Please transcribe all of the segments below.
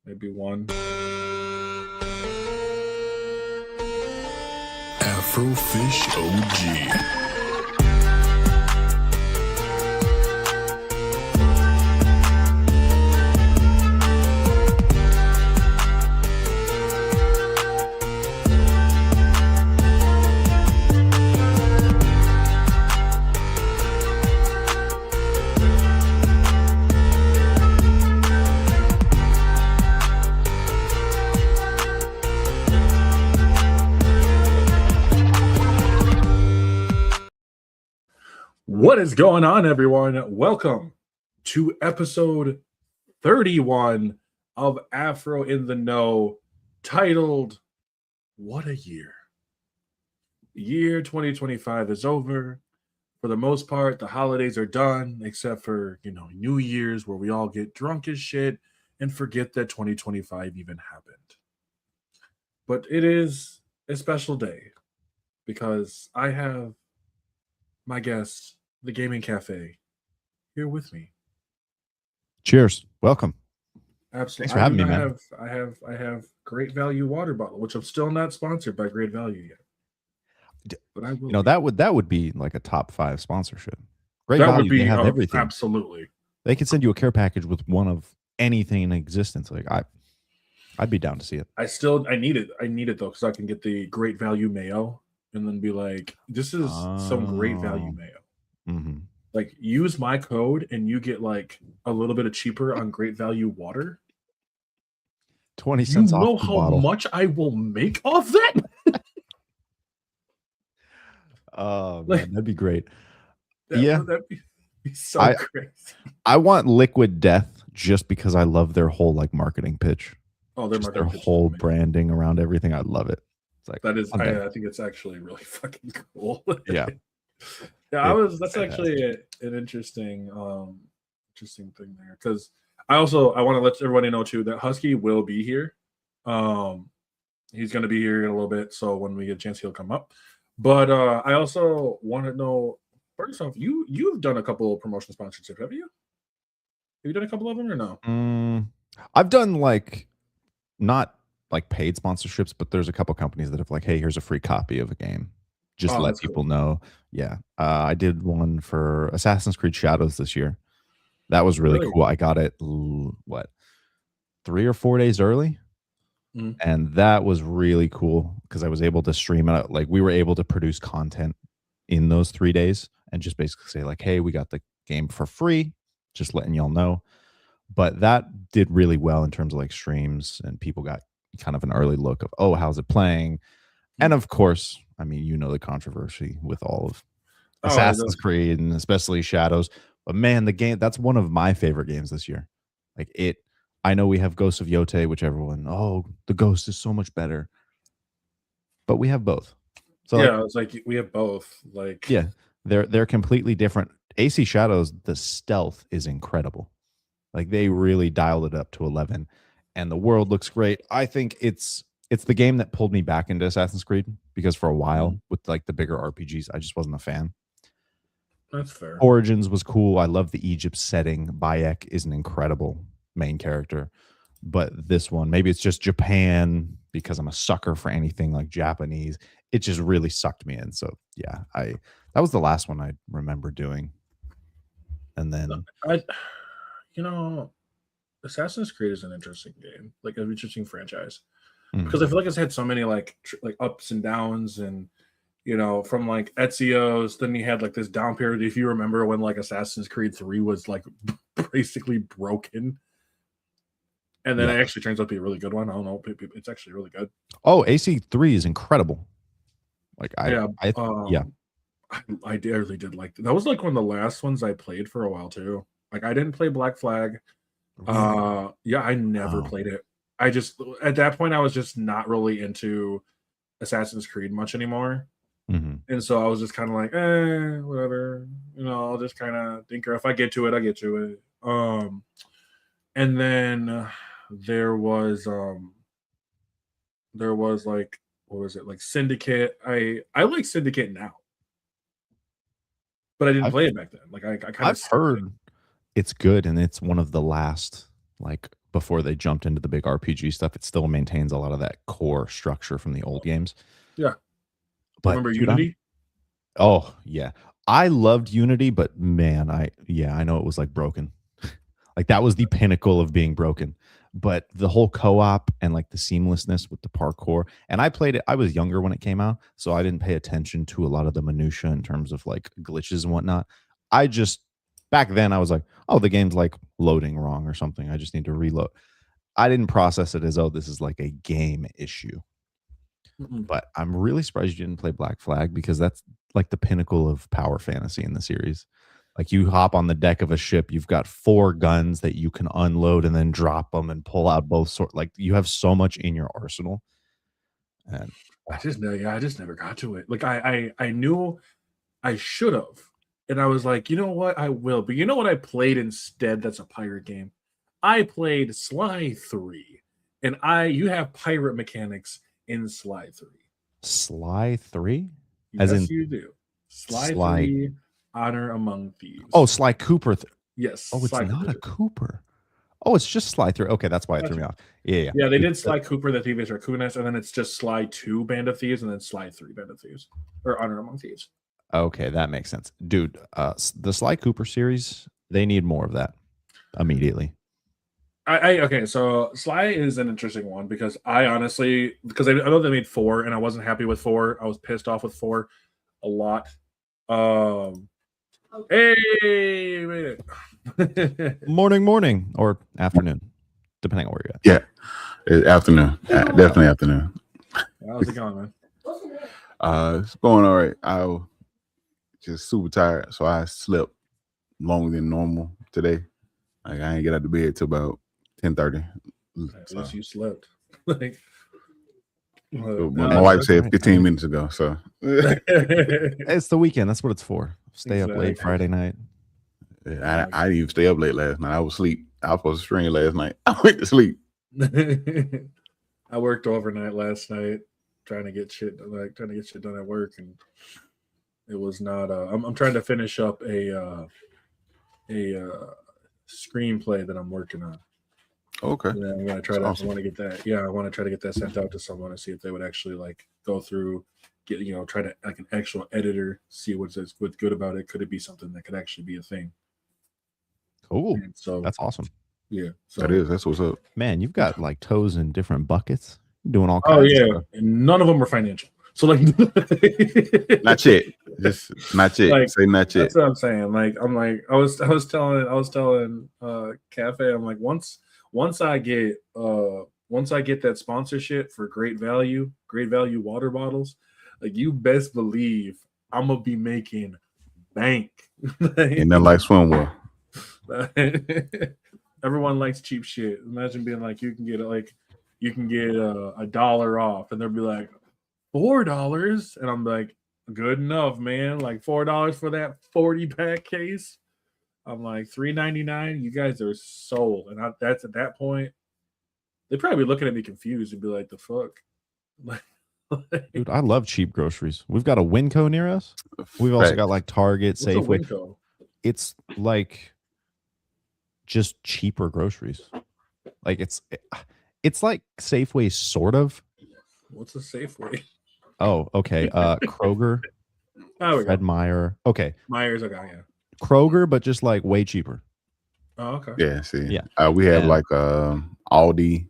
Maybe one. Afro Fish OG. What is going on, everyone? Welcome to episode 31 of Afro in the Know, titled What a Year. Year 2025 is over. For the most part, the holidays are done, except for, New Year's, where we all get drunk as shit and forget that 2025 even happened. But it is a special day because I have my guest, the Gaming Cafe, here with me. Cheers. Welcome. Absolutely. Thanks for having me, man. I have Great Value water bottle, which I'm still not sponsored by Great Value yet. But I will. That would be like a top 5 sponsorship. Great That Value. would be They have everything. Absolutely. They could send you a care package with one of anything in existence. Like I'd be down to see it. I need it. I need it though, because I can get the Great Value mayo and then be like, this is some Great Value mayo. Mm-hmm. Like, use my code and you get like a little bit of cheaper on Great Value water. 20 cents off. You know how bottle. much I will make off that? Oh, man, that'd be great. That'd be so crazy. I want Liquid Death just because I love their whole like marketing pitch. Oh, their whole branding around everything. I love it. It's like that is. I think it's actually really fucking cool. Yeah. Yeah, that's actually an interesting thing there, because I want to let everybody know too that Husky will be here. He's going to be here in a little bit, so when we get a chance, he'll come up. But I also want to know, first off, you've done a couple of promotion sponsorships, have you? Have you done a couple of them or no? I've done like not like paid sponsorships, but there's a couple companies that have like, hey, here's a free copy of a game. Just let people know. Yeah. I did one for Assassin's Creed Shadows this year. That was really cool. I got it, 3 or 4 days early? Mm. And that was really cool because I was able to stream it. Like, we were able to produce content in those 3 days and just basically say like, hey, we got the game for free. Just letting y'all know. But that did really well in terms of like streams, and people got kind of an early look of, oh, how's it playing? And of course, I mean, the controversy with all of Assassin's Creed and especially Shadows. But man, the game, that's one of my favorite games this year. Like I know we have Ghost of Yote, which everyone, the Ghost is so much better. But we have both. So yeah, it's like we have both. Like, yeah, they're completely different. AC Shadows, the stealth is incredible. Like, they really dialed it up to 11, and the world looks great. I think it's the game that pulled me back into Assassin's Creed, because for a while with like the bigger RPGs, I just wasn't a fan. That's fair. Origins was cool. I love the Egypt setting. Bayek is an incredible main character. But this one, maybe it's just Japan because I'm a sucker for anything like Japanese. It just really sucked me in. So yeah, that was the last one I remember doing. And then Assassin's Creed is an interesting game, like an interesting franchise. Because I feel like it's had so many like ups and downs, and from like Ezio's, then you had like this down period. If you remember when like Assassin's Creed 3 was like basically broken, and then it actually turns out to be a really good one. I don't know, it's actually really good. Oh, AC3 is incredible. Like I really did like that. Was like one of the last ones I played for a while too. Like, I didn't play Black Flag. Really? I never played it. I just, at that point, I was just not really into Assassin's Creed much anymore. Mm-hmm. And so I was just kind of like, whatever. I'll just kind of tinker. If I get to it, I get to it. And then there was like, what was it? Like Syndicate. I like Syndicate now, but I didn't play it back then. Like, I kind of heard it's good, and it's one of the last like before they jumped into the big RPG stuff. It still maintains a lot of that core structure from the old games. Yeah. But Remember dude, Unity? oh yeah, I loved Unity, but man, I know it was like broken. Like that was the pinnacle of being broken. But the whole co-op and like the seamlessness with the parkour, and I played it. I was younger when it came out, so I didn't pay attention to a lot of the minutia in terms of like glitches and whatnot. I just back then I was like, oh, the game's like loading wrong or something. I just need to reload. I didn't process it as, oh, this is like a game issue. But I'm really surprised you didn't play Black Flag, because that's like the pinnacle of power fantasy in the series. Like you hop on the deck of a ship, you've got 4 guns that you can unload and then drop them and pull out both sort. Like you have so much in your arsenal. And I just never got to it. Like I knew I should have, and I was like, you know what, I will. But you know what I played instead? That's a pirate game. I played Sly 3, and you have pirate mechanics in Sly 3. Sly 3? Yes, As in you do. Sly Sly 3, Honor Among Thieves. Oh, Sly Cooper. Yes. Oh, it's Sly not Cooper. a Cooper. Oh, it's just Sly 3. Okay, that's why it threw me off. Yeah. Yeah, they did Sly Cooper, the Thieves Raccoonist, and then it's just Sly 2, Band of Thieves, and then Sly 3, Band of Thieves. Or Honor Among Thieves. Okay, that makes sense. Dude, the Sly Cooper series, they need more of that immediately. Okay, so Sly is an interesting one because I honestly, because I know they made 4 and I wasn't happy with 4. I was pissed off with 4 a lot. Hey, made it. Morning, or afternoon, depending on where you're at. Yeah, it's afternoon. Definitely afternoon. How's it going, man? It's going all right. I was just super tired, so I slept longer than normal today. Like I ain't get out of bed till about 10:30. At least you slept. Like, my wife said 15 minutes ago. So It's the weekend. That's what it's for. Stay up late Friday night. I didn't even stay up late last night. I was asleep. I was supposed to stream last night. I went to sleep. I worked overnight last night trying to get shit done at work, and it was not. I'm trying to finish up a screenplay that I'm working on. Okay. Yeah, I'm gonna try to. Awesome. I want to get that. Yeah, I want to try to get that sent out to someone and see if they would actually like go through, get try to like an actual editor, see what's good about it. Could it be something that could actually be a thing? Cool. And so That's awesome. Yeah, so, That is. That's what's up. Man, you've got like toes in different buckets. You're doing all kinds. Oh yeah, of stuff. and none of them are financial. So like, Not yet. Just not yet. Like, say not yet. That's what I'm saying. Like I was telling Cafe. I'm like once I get that sponsorship for great value water bottles, like you best believe I'm gonna be making bank. And then like swimwear. Everyone likes cheap shit. Imagine being like you can get $1 off, and they'll be like $4, and I'm like, good enough, man. Like $4 for that 40-pack case. I'm like $3.99. You guys are sold, and that's at that point. They'd probably be looking at me confused and be like, "The fuck." Dude, I love cheap groceries. We've got a Winco near us. We've also got like Target, What's a Safeway. Winco? It's like just cheaper groceries. Like it's like Safeway, sort of. What's a Safeway? Oh, okay. Kroger, Fred Meyer. Okay, Myers. Okay, yeah. Kroger, but just like way cheaper. Oh, okay. Yeah. See. Yeah. We have like Aldi.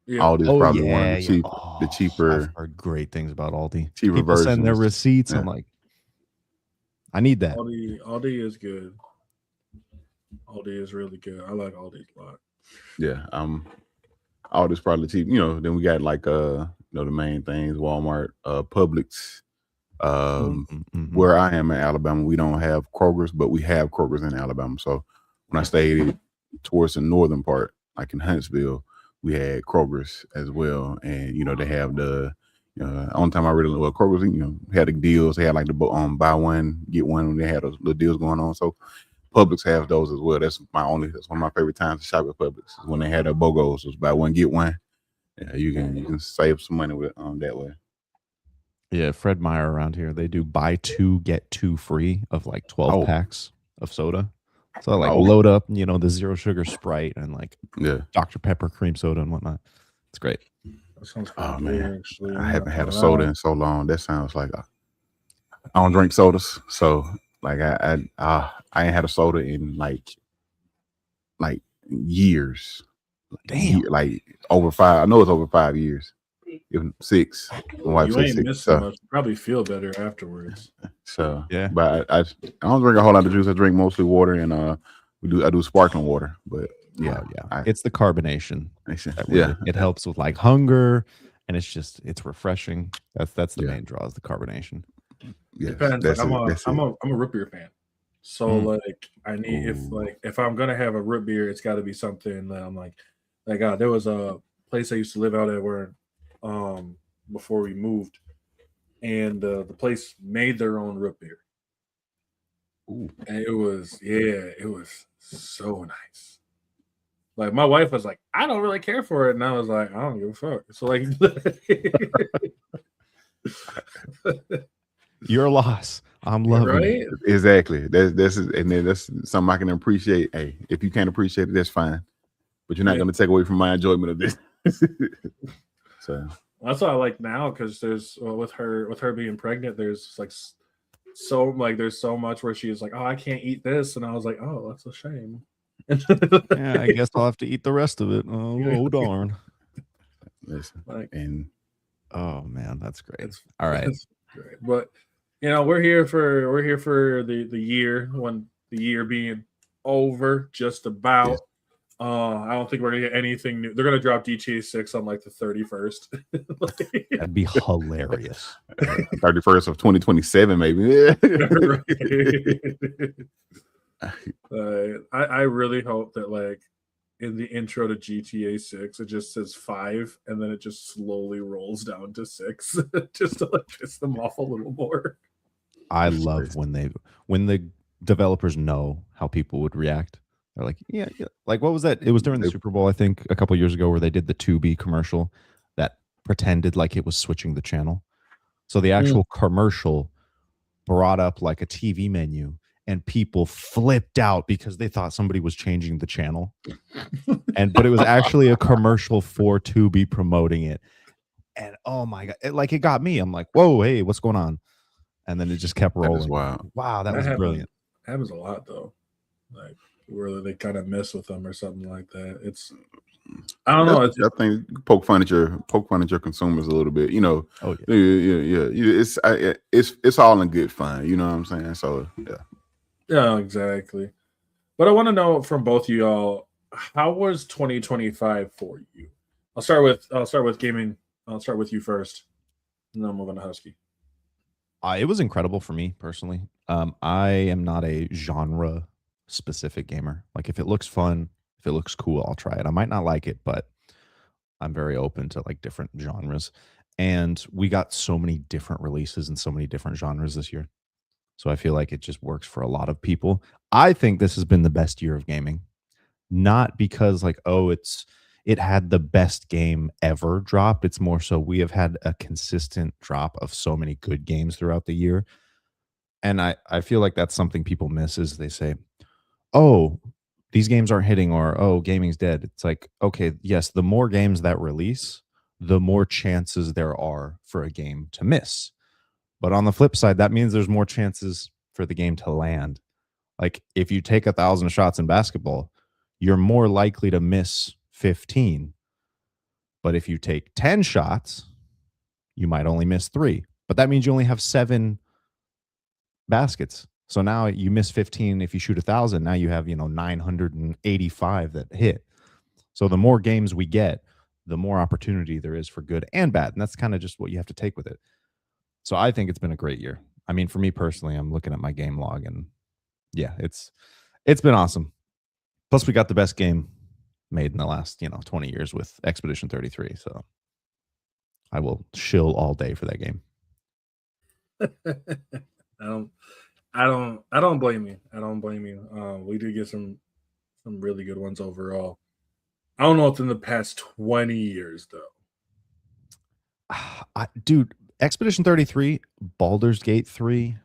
Yeah. Aldi's probably one of the Oh, cheaper. I've heard great things about Aldi. Cheaper People send their versions. receipts. Yeah. I'm like, I need that. Aldi is good. Aldi is really good. I like Aldi a lot. Yeah. Aldi's probably cheap. Then we got like the main things, Walmart, Publix. Where I am in Alabama, we don't have Kroger's, but we have Kroger's in Alabama. So when I stayed towards the northern part, like in Huntsville, we had Kroger's as well. And they have the only time I really Kroger's, had the deals. They had like the buy one get one when they had those little deals going on. So Publix has those as well. That's one of my favorite times to shop at Publix is when they had the BOGOs. It was buy one get one. Yeah, you can save some money with that way. Yeah, Fred Meyer around here, they do buy 2 get 2 free of like 12 packs of soda. So I like load up, the zero sugar Sprite and like Yeah. Dr. Pepper cream soda and whatnot. It's great. That sounds Oh good, man, actually. I haven't had a soda in so long. That sounds like I don't drink sodas, so like I ain't had a soda in like years. Damn. Like over 5. I know it's over 5 years. Even 6. My wife You said ain't 6. missing much. You probably feel better afterwards. So yeah, but I don't drink a whole lot of juice. I drink mostly water, and I do sparkling water. But yeah, it's the carbonation. Yeah, it helps with like hunger, and it's refreshing. That's the main draw is the carbonation. Yes, depends. Like I'm a root beer fan, so like I need if I'm gonna have a root beer, it's got to be something that I'm like there was a place I used to live out at where before we moved, and the place made their own root beer. Ooh. And it was so nice. Like my wife was like, I don't really care for it, and I was like, I don't give a fuck. So like, your loss. I'm loving it. Exactly. That's something I can appreciate. Hey, if you can't appreciate it, that's fine. But you're not going to take away from my enjoyment of this. So that's what I like now because there's with her being pregnant, there's like there's so much where she's like, oh, I can't eat this, and I was like, oh, that's a shame. Yeah, I guess I'll have to eat the rest of it. Oh darn. Listen, oh man, that's great. All right. Great. But we're here for the year, when the year being over just about. Yes. I don't think we're gonna get anything new. They're gonna drop GTA 6 on like the 31st. That'd be hilarious. 31st of 2027, maybe. I really hope that like in the intro to GTA 6 it just says 5 and then it just slowly rolls down to 6 just to like piss them off a little more. I love when the developers know how people would react. They're like, yeah. Like, what was that? It was during the Super Bowl, I think, a couple years ago, where they did the 2B commercial that pretended like it was switching the channel. So the actual commercial brought up like a TV menu, and people flipped out because they thought somebody was changing the channel. But it was actually a commercial for 2B promoting it. And oh my God, it got me. I'm like, whoa, hey, what's going on? And then it just kept rolling. Wow, that was brilliant. Happens a lot though. Like where they kind of mess with them or something like that. I don't know. I think poke fun at your consumers a little bit. Oh yeah. It's all in good fun. You know what I'm saying? So yeah. Yeah, exactly. But I want to know from both of y'all, how was 2025 for you? I'll start with gaming. I'll start with you first, and then I'll move on to Husky. It was incredible for me personally. I am not a genre specific gamer. Like if it looks fun, if it looks cool, I'll try it. I might not like it, but I'm very open to like different genres. And we got so many different releases and so many different genres this year. So I feel like it just works for a lot of people. I think this has been the best year of gaming. Not because like, it had the best game ever drop. It's more so we have had a consistent drop of so many good games throughout the year. And I feel like that's something people miss is they say, oh, these games aren't hitting, or, oh, gaming's dead. It's like, okay, yes, the more games that release, the more chances there are for a game to miss. But on the flip side, that means there's more chances for the game to land. Like if you take 1,000 shots in basketball, you're more likely to miss 15. But if you take 10 shots, you might only miss 3. But that means you only have 7 baskets. So now you miss 15 if you shoot 1,000. Now you have 985 that hit. So the more games we get, the more opportunity there is for good and bad, and that's kind of just what you have to take with it. So I think it's been a great year. I mean, for me personally, I'm looking at my game log, and yeah, it's been awesome. Plus, we got the best game made in the last 20 years with Expedition 33. So I will shill all day for that game. I don't blame you. I don't blame you. We did get some really good ones overall. I don't know if in the past 20 years though. Dude, Expedition 33, Baldur's Gate 3.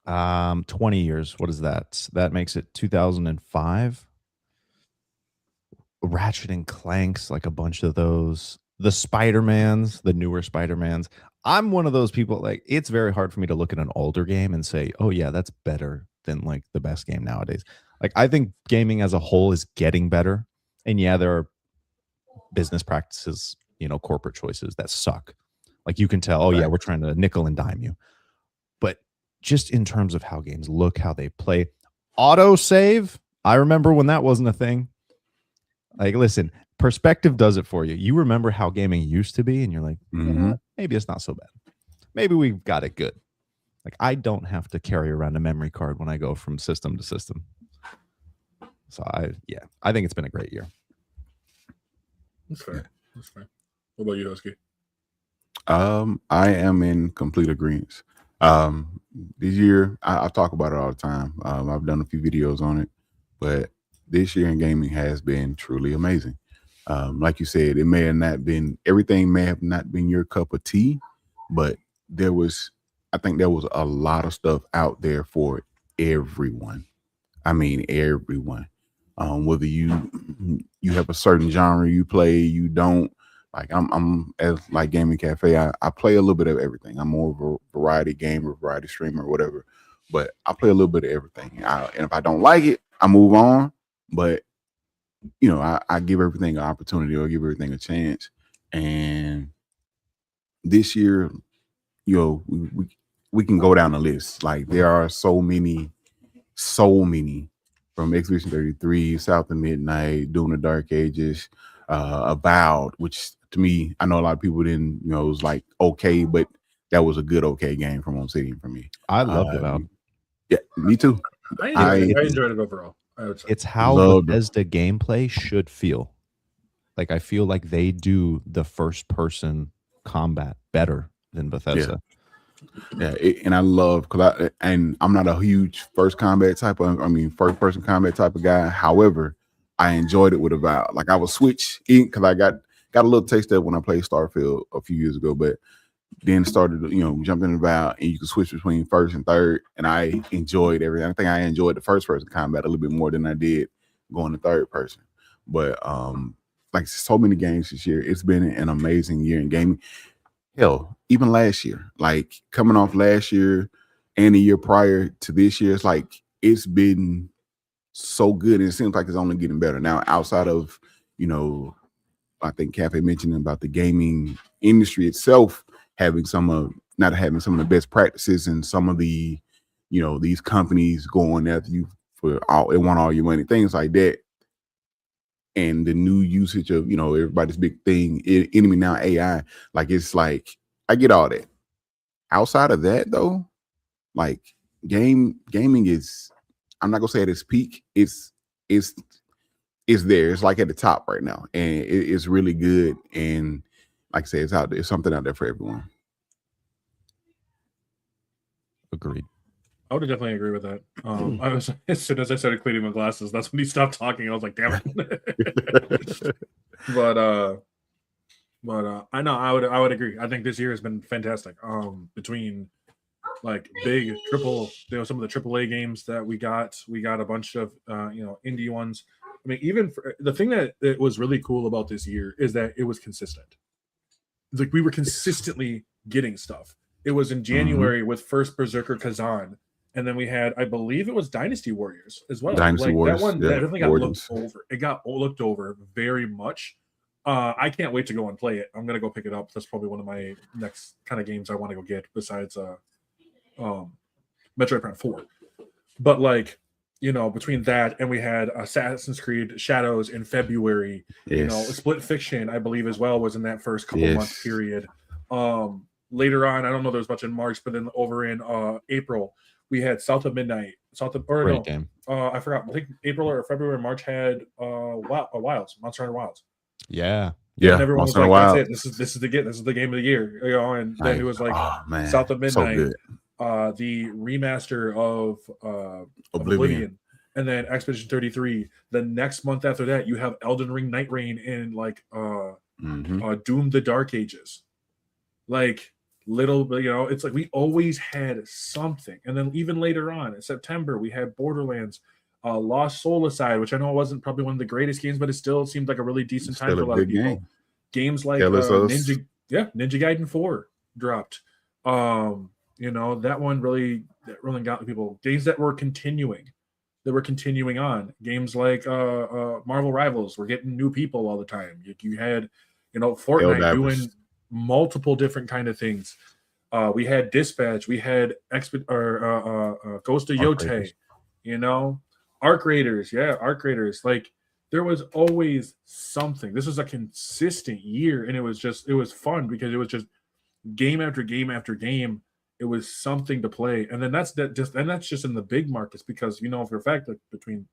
20 years. What is that? That makes it 2005. Ratchet and Clanks, like a bunch of those. The Spider-Mans, the newer Spider-Mans. I'm one of those people, like, it's very hard for me to look at an older game and say, oh yeah, that's better than like the best game nowadays. Like, I think gaming as a whole is getting better. And yeah, there are business practices, corporate choices that suck. Like, you can tell, oh yeah, we're trying to nickel and dime you. But just in terms of how games look, how they play, auto save. I remember when that wasn't a thing. Like, listen, perspective does it for you. You remember how gaming used to be, and you're like, maybe it's not so bad. Maybe we've got it good. Like, I don't have to carry around a memory card when I go from system to system. So I think it's been a great year. That's fair. That's fair. What about you, Husky? I am in complete agreement. This year, I talk about it all the time. I've done a few videos on it, but this year in gaming has been truly amazing. Like you said, it may have not been, everything may have not been your cup of tea, but I think there was a lot of stuff out there for everyone. I mean, everyone. Whether you have a certain genre you play, you don't. Like, I'm as like Gaming Cafe, I play a little bit of everything. I'm more of a variety gamer, variety streamer, whatever. But I play a little bit of everything. And if I don't like it, I move on. But I give everything an opportunity, or give everything a chance. And this year, we can go down the list. Like, there are so many from Expedition 33, South of Midnight, Doom the Dark Ages, Avowed, which to me, I know a lot of people didn't, it was like okay, but that was a good game from Obsidian for me. I loved Avowed. Yeah, me too. I enjoyed it overall. It's how Bethesda gameplay should feel. Like, I feel like they do the first person combat better than Bethesda. Yeah, and I love, I'm not a huge first person combat type of guy. However, I enjoyed it with Avowed. Like, I would switch in because I got a little taste of it when I played Starfield a few years ago, but then started, jumping about, and you can switch between first and third. And I enjoyed everything. I think I enjoyed the first person combat a little bit more than I did going to third person. But like, so many games this year, it's been an amazing year in gaming. Hell, even last year, like coming off last year and the year prior to this year, it's like, it's been so good. And it seems like it's only getting better now, outside of, I think Cafe mentioned about the gaming industry itself not having some of the best practices, and some of the, these companies going after you they want all your money, things like that. And the new usage of, everybody's big thing, enemy now AI. Like, it's like, I get all that. Outside of that, though, like, gaming is, I'm not gonna say at its peak. It's there. It's like at the top right now, and it's really good. And like I said, it's out there. It's something out there for everyone. Agreed. I would definitely agree with that. I was, as soon as I started cleaning my glasses, that's when he stopped talking. I was like, damn it. but I know I would agree. I think this year has been fantastic. Between like big some of the AAA games that we got a bunch of indie ones. I mean, even the thing that was really cool about this year is that it was consistent. It's like we were consistently getting stuff. It was in January with first Berserker Kazan, and then we had, I believe it was Dynasty Warriors as well. Dynasty Warriors, that one that definitely got looked over. It got looked over very much. I can't wait to go and play it. I'm gonna go pick it up. That's probably one of my next kind of games I want to go get, besides Metroid Prime 4. But like, between that and we had Assassin's Creed Shadows in February, Split Fiction, I believe, as well, was in that first couple month period. Later on, I don't know, there was much in March, but then over in April, we had South of Midnight. Game. I forgot. I think April or February or March had Wilds, Monster Hunter Wilds. Yeah. And everyone was like, that's it. This is the game of the year. And then it was like South of Midnight, the remaster of Oblivion, and then Expedition 33. The next month after that, you have Elden Ring Night Reign and like Doom the Dark Ages. Like, little bit, it's like we always had something. And then even later on in September, we had Borderlands, Lost Soul Aside, which I know wasn't probably one of the greatest games, but it still seemed like a really decent time for a lot of people. Games like Ninja Gaiden 4 dropped. That one really got people. Games that were continuing on. Games like Marvel Rivals were getting new people all the time. You had, Fortnite doing multiple different kind of things. We had Dispatch, we had Ghost of Yotei, Arc Raiders, Arc Raiders. Like there was always something. This was a consistent year, and it was fun because it was just game after game after game. It was something to play, and then that's just in the big markets because for a fact that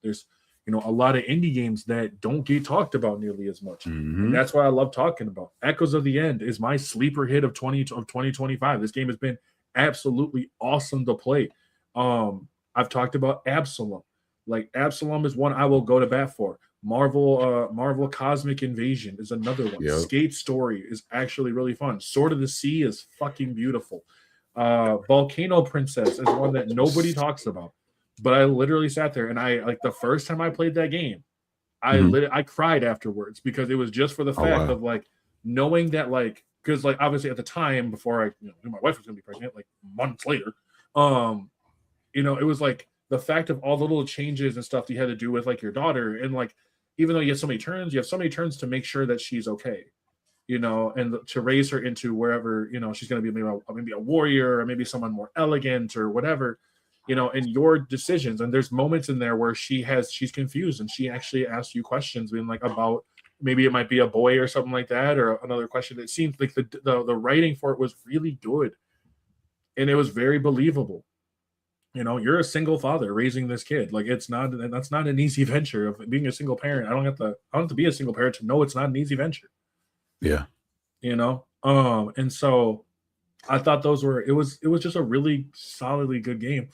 there's a lot of indie games that don't get talked about nearly as much, and that's why I love talking about. Echoes of the End is my sleeper hit of 2025. This game has been absolutely awesome to play. I've talked about Absalom. Like Absalom is one I will go to bat for. Marvel Cosmic Invasion is another one. Yep. Skate Story is actually really fun. Sword of the Sea is fucking beautiful. Volcano Princess is one that nobody talks about, but I literally sat there and I like the first time I played that game, I cried afterwards because it was just for the fact of like knowing that because obviously at the time before I knew my wife was gonna be pregnant, like months later, it was like the fact of all the little changes and stuff that you had to do with like your daughter, and like even though you have so many turns to make sure that she's okay. And to raise her into wherever, she's going to be maybe a warrior or maybe someone more elegant or whatever, and your decisions. And there's moments in there where she's confused and she actually asks you questions about maybe it might be a boy or something like that, or another question. It seems like the writing for it was really good and it was very believable. You're a single father raising this kid. Like that's not an easy venture of being a single parent. I don't have to be a single parent to know it's not an easy venture. Yeah. And so I thought it was just a really solidly good game.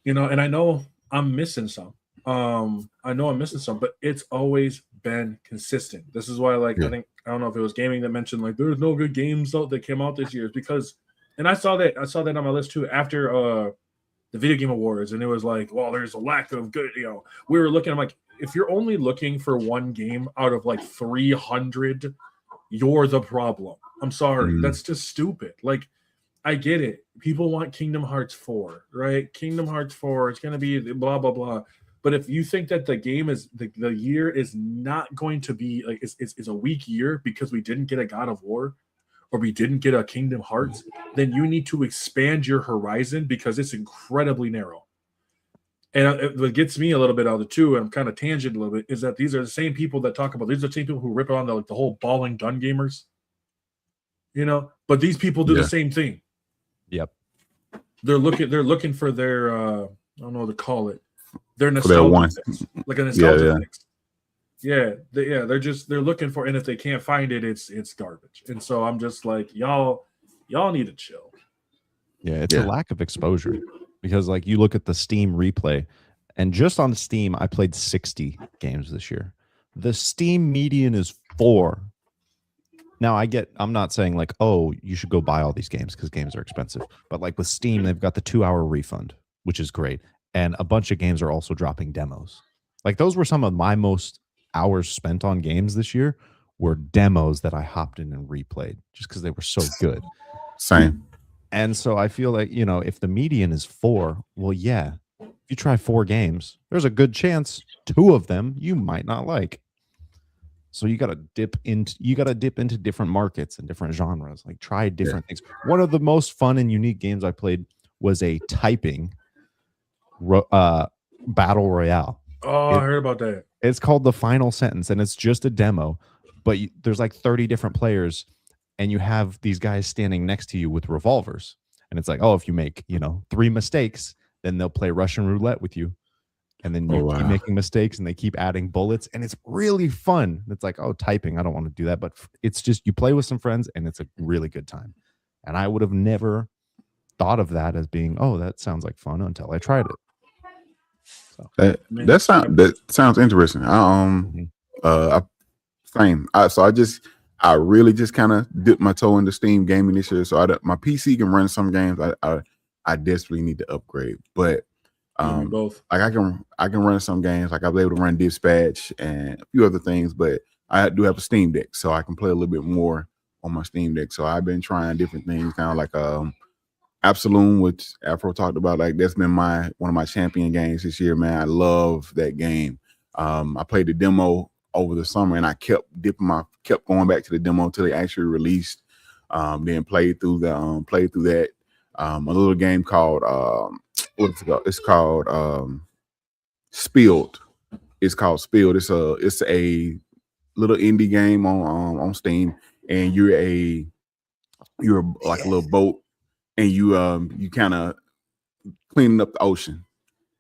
And I know I'm missing some. But it's always been consistent. This is why I don't know if it was gaming that mentioned there's no good games that came out this year because, and I saw that on my list too after the Video Game Awards, and it was like, well, there's a lack of good, we were looking, I'm like, if you're only looking for one game out of 300, you're the problem. I'm sorry. That's just stupid. Like, I get it. People want Kingdom Hearts 4, right? Kingdom Hearts 4, it's going to be blah, blah, blah. But if you think that the game is, the year is not going to be, it's a weak year because we didn't get a God of War or we didn't get a Kingdom Hearts, then you need to expand your horizon because it's incredibly narrow. And what gets me a little bit out of it too, and I'm kind of tangent a little bit, is that these are the same people that talk about, these are the same people who rip on the whole ball and gun gamers, but these people do the same thing. Yep. They're looking for their, I don't know what to call it. Their nostalgia fix, like a nostalgia fix. They're looking for, and if they can't find it, it's garbage. And so I'm just like, y'all need to chill. Yeah, it's a lack of exposure. Because you look at the Steam replay, and just on Steam, I played 60 games this year. The Steam median is 4. Now I'm not saying oh, you should go buy all these games because games are expensive. But with Steam, they've got the 2-hour refund, which is great. And a bunch of games are also dropping demos. Those were some of my most hours spent on games this year were demos that I hopped in and replayed just because they were so good. Same. And so I feel if the median is 4, well, if you try 4 games, there's a good chance 2 of them you might not like. So you got to dip into different markets and different genres, try different things. One of the most fun and unique games I played was a typing battle royale. Oh, I heard about that. It's called The Final Sentence, and it's just a demo, but there's 30 different players. And you have these guys standing next to you with revolvers. And it's if you make, 3 mistakes, then they'll play Russian roulette with you. And then you keep making mistakes and they keep adding bullets. And it's really fun. It's typing. I don't want to do that. But it's just you play with some friends and it's a really good time. And I would have never thought of that as being, oh, that sounds like fun until I tried it. So that sounds interesting. Same. So I just I really just kind of dipped my toe into Steam gaming this year, so my PC can run some games. I desperately need to upgrade, but both. like I can run some games. Like I was able to run Dispatch and a few other things, but I do have a Steam Deck, so I can play a little bit more on my Steam Deck. So I've been trying different things now, like Absolute, which Afro talked about. Like that's been one of my champion games this year, man. I love that game. I played the demo over the summer, and I kept going back to the demo until they actually released. Then played through that. A little game called what's it called? It's called Spilled. It's called Spilled. It's a little indie game on Steam, and you're like a little boat, and you kind of cleaning up the ocean.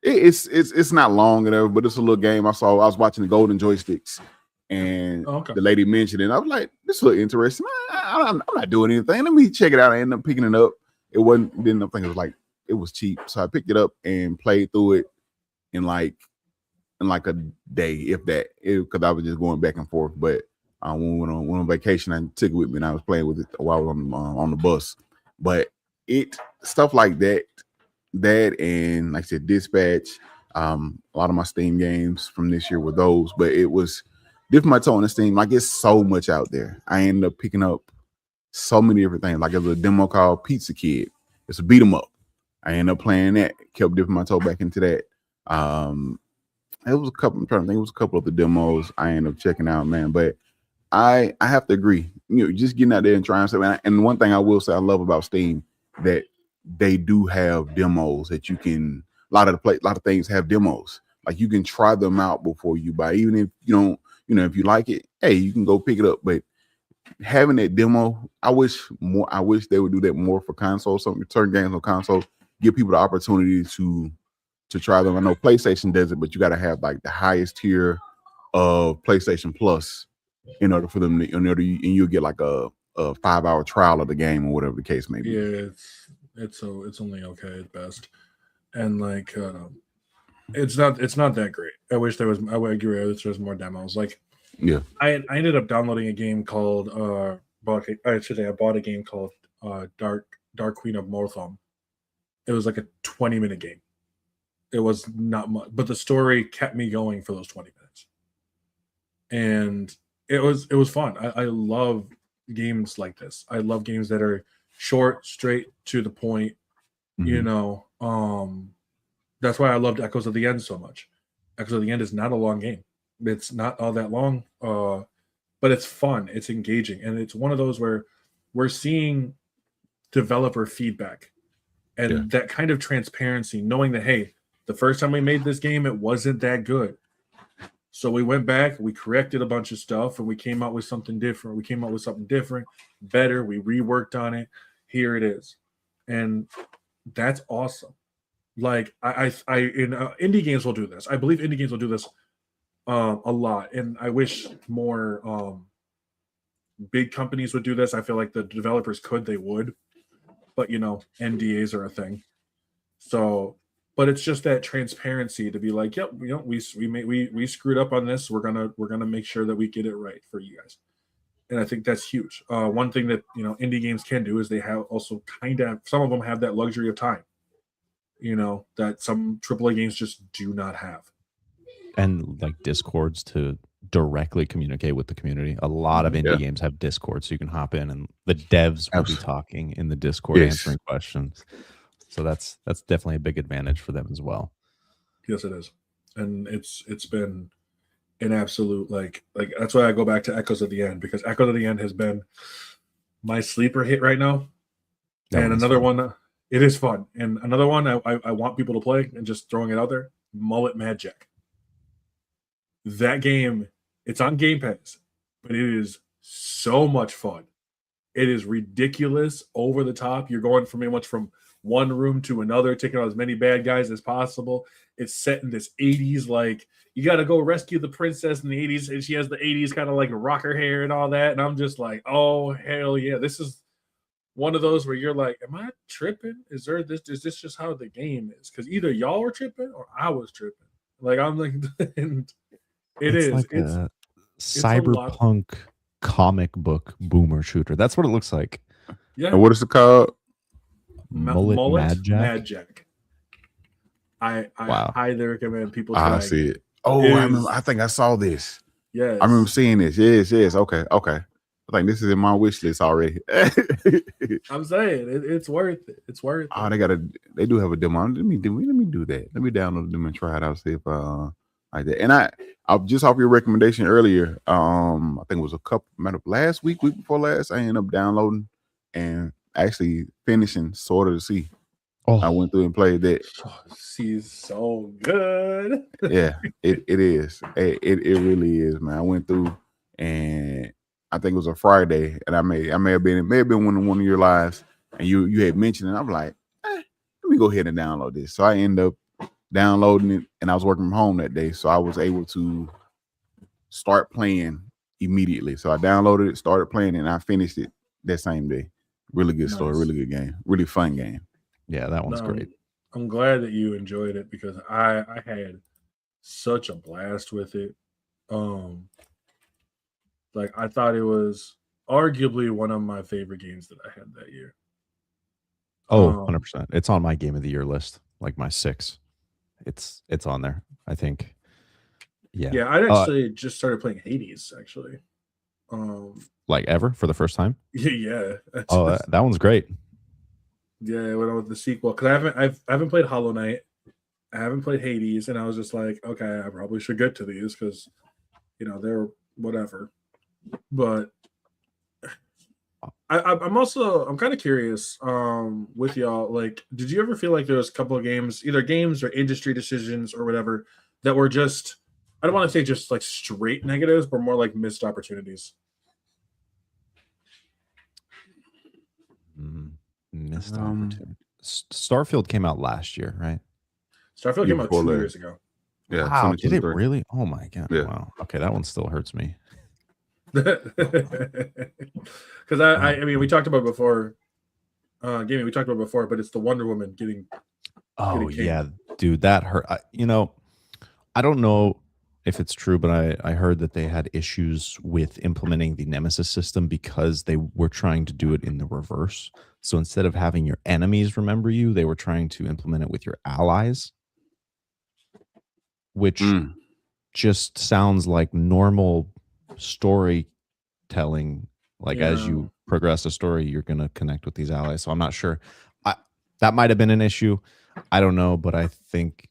It's not long enough, but it's a little game. I was watching the Golden Joysticks, and the lady mentioned it. I was like, this looks interesting. I'm not doing anything. Let me check it out. I ended up picking it up. It didn't think it was like it was cheap, so I picked it up and played through it in like a day, if that, because I was just going back and forth. But when we went on vacation, I took it with me, and I was playing with it while I was on the bus. But stuff like that, and like I said, Dispatch. A lot of my Steam games from this year were those, but it was dipping my toe in the Steam. Like it's so much out there. I ended up picking up so many different things. Like there's a demo called Pizza Kid. It's a beat 'em up. I ended up playing that. Kept dipping my toe back into that. It was a couple. I'm trying to think. It was a couple of the demos I ended up checking out, man. But I have to agree. Just getting out there and trying stuff. And one thing I will say I love about Steam that they do have demos that you can. A lot of things have demos. Like you can try them out before you buy. Even if you don't, if you like it, hey, you can go pick it up. But having that demo, I wish they would do that more for consoles. Certain games on consoles, give people the opportunity to try them. I know PlayStation does it, but you got to have like the highest tier of PlayStation Plus in order for them and you'll get like a 5-hour trial of the game or whatever the case may be. Yeah, it's only okay at best, and like it's not that great. I wish there was. I would agree. I wish there was more demos. Like yeah, I ended up downloading a game called I bought a game called Dark Queen of Morthom. It was like a 20-minute game. It was not much, but the story kept me going for those 20 minutes, and it was fun. I love games like this. I love games that are short, straight to the point. Mm-hmm. That's why I loved Echoes of the End so much. Echoes of the End is not a long game. It's not all that long, but it's fun. It's engaging, and it's one of those where we're seeing developer feedback and that kind of transparency, knowing that, hey, the first time we made this game, it wasn't that good. So we went back, we corrected a bunch of stuff, and we came out with something different. Better. We reworked on it. Here it is. And that's awesome. Like indie games will do this. I believe indie games will do this a lot. And I wish more big companies would do this. I feel like the developers they would. But NDAs are a thing. So, but it's just that transparency to be like, yep, we screwed up on this. We're gonna make sure that we get it right for you guys. And I think that's huge. One thing that indie games can do is they have also some of them have that luxury of time. That some AAA games just do not have. And like Discords to directly communicate with the community. A lot of indie games have Discord, so you can hop in and the devs will be talking in the Discord, answering questions. So that's definitely a big advantage for them as well. Yes, it is. And it's been an absolute like that's why I go back to Echoes of the End, because Echoes of the End has been my sleeper hit right now. And another one, it is fun. And another one I want people to play, and just throwing it out there, Mullet Mad Jack. That game, it's on Game Pass, but it is so much fun. It is ridiculous, over the top. You're going from one room to another, taking out as many bad guys as possible. It's set in this 80s, like you got to go rescue the princess in the 80s, and she has the 80s kind of like rocker hair and all that. And I'm just like, oh hell yeah, this is one of those where you're like, am I tripping? Is this just how the game is? Because either y'all were tripping or I was tripping. Like I'm like, and it's like it's cyberpunk comic book boomer shooter. That's what it looks like. Yeah. And what is it called? Mullet Mad Jack. Mad Jack. I Wow. highly recommend people I try. see it. Oh, I remember. I think I saw this. Yes. I remember seeing this. Yes. Okay. I think this is in my wish list already. I'm saying it's worth it. It's worth it. Oh, they do have a demo. Let me do that. Let me download them and try it out. See if like that. And I just off your recommendation earlier. I think it was last week before last. I ended up downloading and actually finishing Sword of the Sea. Oh, I went through and played that. She's so good. Yeah, it is. It really is, man. I went through and I think it was a Friday, and I may have been one of your lives, and you had mentioned it. I'm like, let me go ahead and download this. So I end up downloading it, and I was working from home that day, so I was able to start playing immediately. So I downloaded it, started playing, and I finished it that same day. Really good story, really good game, really fun game. Yeah, that one's great. I'm glad that you enjoyed it because I had such a blast with it. Like I thought it was arguably one of my favorite games that I had that year. Oh, 100%. It's on my game of the year list, like my 6. It's on there, I think. Yeah. Yeah, I actually just started playing Hades actually. Like ever for the first time? Yeah. Oh, that one's great. Yeah, when I was the sequel, because I haven't played Hollow Knight, I haven't played Hades, and I was just like, okay, I probably should get to these because, they're whatever. But I'm kind of curious with y'all. Like, did you ever feel like there was a couple of games, either games or industry decisions or whatever, that were just, I don't want to say just like straight negatives, but more like missed opportunities? Missed opportunity. Starfield came out last year, right? Starfield came out 2 years ago. Yeah. Wow, did it really? Oh my god! Yeah. Wow. Okay, that one still hurts me. Because I mean, we talked about before. Gaming, we talked about before, but it's the Wonder Woman getting. Oh yeah, dude, that hurt. I don't know if it's true, but I heard that they had issues with implementing the Nemesis system because they were trying to do it in the reverse. So instead of having your enemies remember you, they were trying to implement it with your allies, which just sounds like normal storytelling. Like as you progress a story, you're going to connect with these allies. So I'm not sure. That might have been an issue. I don't know, but I think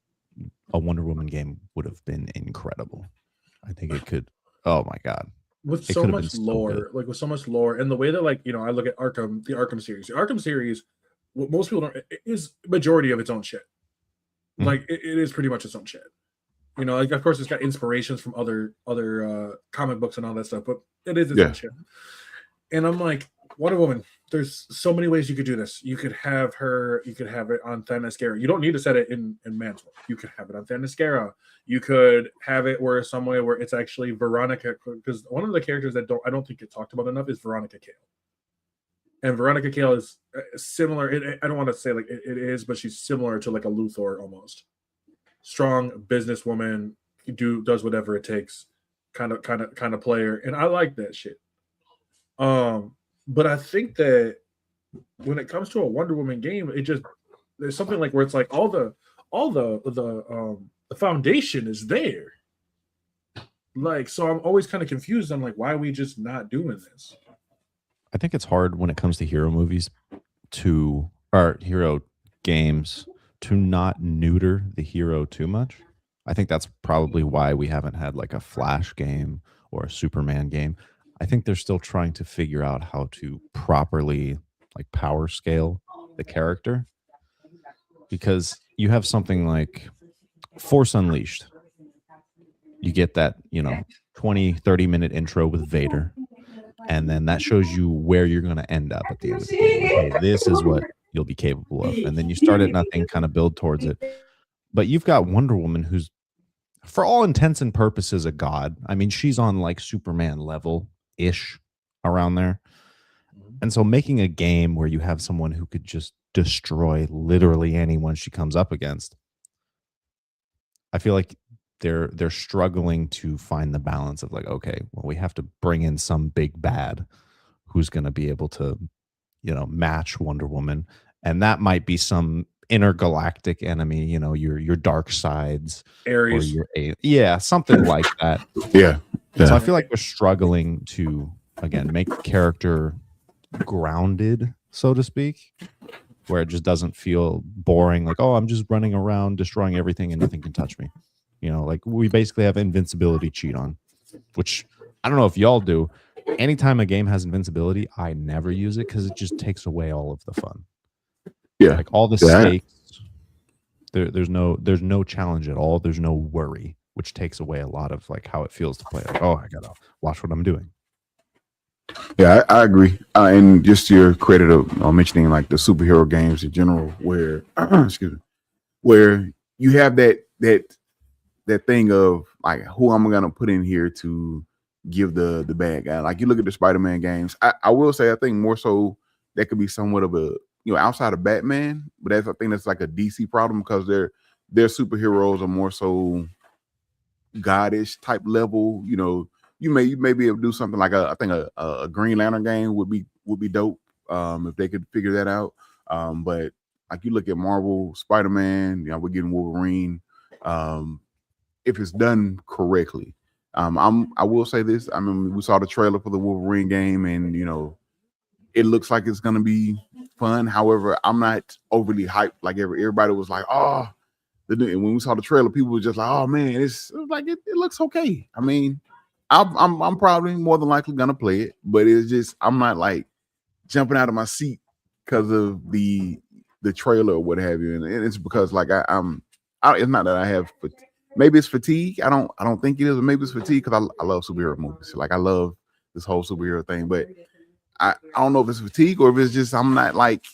a Wonder Woman game would have been incredible. I think it could. Oh my god! With so much lore, with so much lore, and the way that I look at the Arkham series. The Arkham series, what most people don't is majority of its own shit. Like it is pretty much its own shit. Like of course it's got inspirations from other comic books and all that stuff, but it is its own shit. And I'm like, Wonder Woman, there's so many ways you could do this. You could have it on Themyscira. You don't need to set it in Mantle. You could have it on Themyscira. You could have it somewhere where it's actually Veronica, because one of the characters that I don't think get talked about enough is Veronica Cale. And Veronica Cale is similar. I don't want to say like it is, but she's similar to like a Luthor almost. Strong businesswoman, does whatever it takes, kind of player, and I like that shit. But I think that when it comes to a Wonder Woman game, there's something like where it's like all the foundation is there. Like, so I'm always kind of confused. I'm like, why are we just not doing this? I think it's hard when it comes to hero movies or hero games to not neuter the hero too much. I think that's probably why we haven't had like a Flash game or a Superman game. I think they're still trying to figure out how to properly like power scale the character, because you have something like Force Unleashed. You get that, 20-30 minute intro with Vader, and then that shows you where you're going to end up at the end of the game. Hey, this is what you'll be capable of. And then you start at nothing, kind of build towards it. But you've got Wonder Woman, who's for all intents and purposes a god. I mean, she's on like Superman level ish around there. And so making a game where you have someone who could just destroy literally anyone she comes up against, I feel like they're struggling to find the balance of like, okay, well, we have to bring in some big bad who's going to be able to, match Wonder Woman, and that might be some intergalactic enemy, your dark sides or Aries. something like that. Yeah. So I feel like we're struggling to again make the character grounded, so to speak, where it just doesn't feel boring, like, oh, I'm just running around destroying everything and nothing can touch me. Like we basically have invincibility cheat on, which I don't know if y'all do. Anytime a game has invincibility, I never use it because it just takes away all of the fun. Yeah. Like all the stakes, there's no challenge at all. There's no worry, which takes away a lot of like how it feels to play. Like, oh, I gotta watch what I'm doing. Yeah, I agree. And just your credit of mentioning like the superhero games in general, where excuse me, where you have that thing of like, who am I gonna put in here to give the bad guy? Like you look at the Spider-Man games. I will say I think more so that could be somewhat of a outside of Batman, but I think that's like a DC problem because their superheroes are more so goddish type level. You may be able to do something like I think a Green Lantern game would be dope if they could figure that out. But like you look at Marvel, Spider-Man, we're getting Wolverine. If it's done correctly, I will say this. I mean, we saw the trailer for the Wolverine game, and it looks like it's gonna be fun. However, I'm not overly hyped. Like everybody was like, oh. And when we saw the trailer, people were just like, "Oh man, it looks okay." I mean, I'm probably more than likely gonna play it, but it's just I'm not like jumping out of my seat because of the trailer or what have you, and it's because like it's not that I have, maybe it's fatigue. I don't think it is, or maybe it's fatigue because I love superhero movies. Like I love this whole superhero thing, but I don't know if it's fatigue or if it's just I'm not like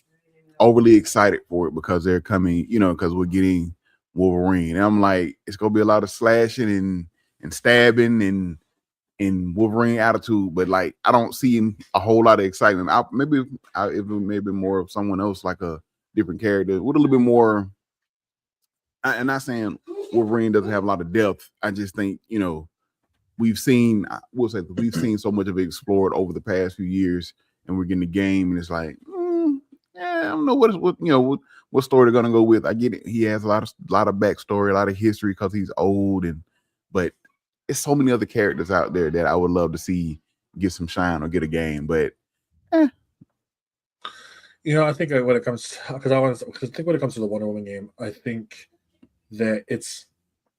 overly excited for it because they're coming, because we're getting Wolverine. And I'm like, it's gonna be a lot of slashing and stabbing and Wolverine attitude, but like I don't see a whole lot of excitement. It may be more of someone else, like a different character with a little bit more. I'm not saying Wolverine doesn't have a lot of depth. I just think we've seen so much of it explored over the past few years, and we're getting the game, and it's like, I don't know what story they're gonna go with. I get it. He has a lot of backstory, a lot of history because he's old, but it's so many other characters out there that I would love to see get some shine or get a game. But I think when it comes when it comes to the Wonder Woman game, I think that it's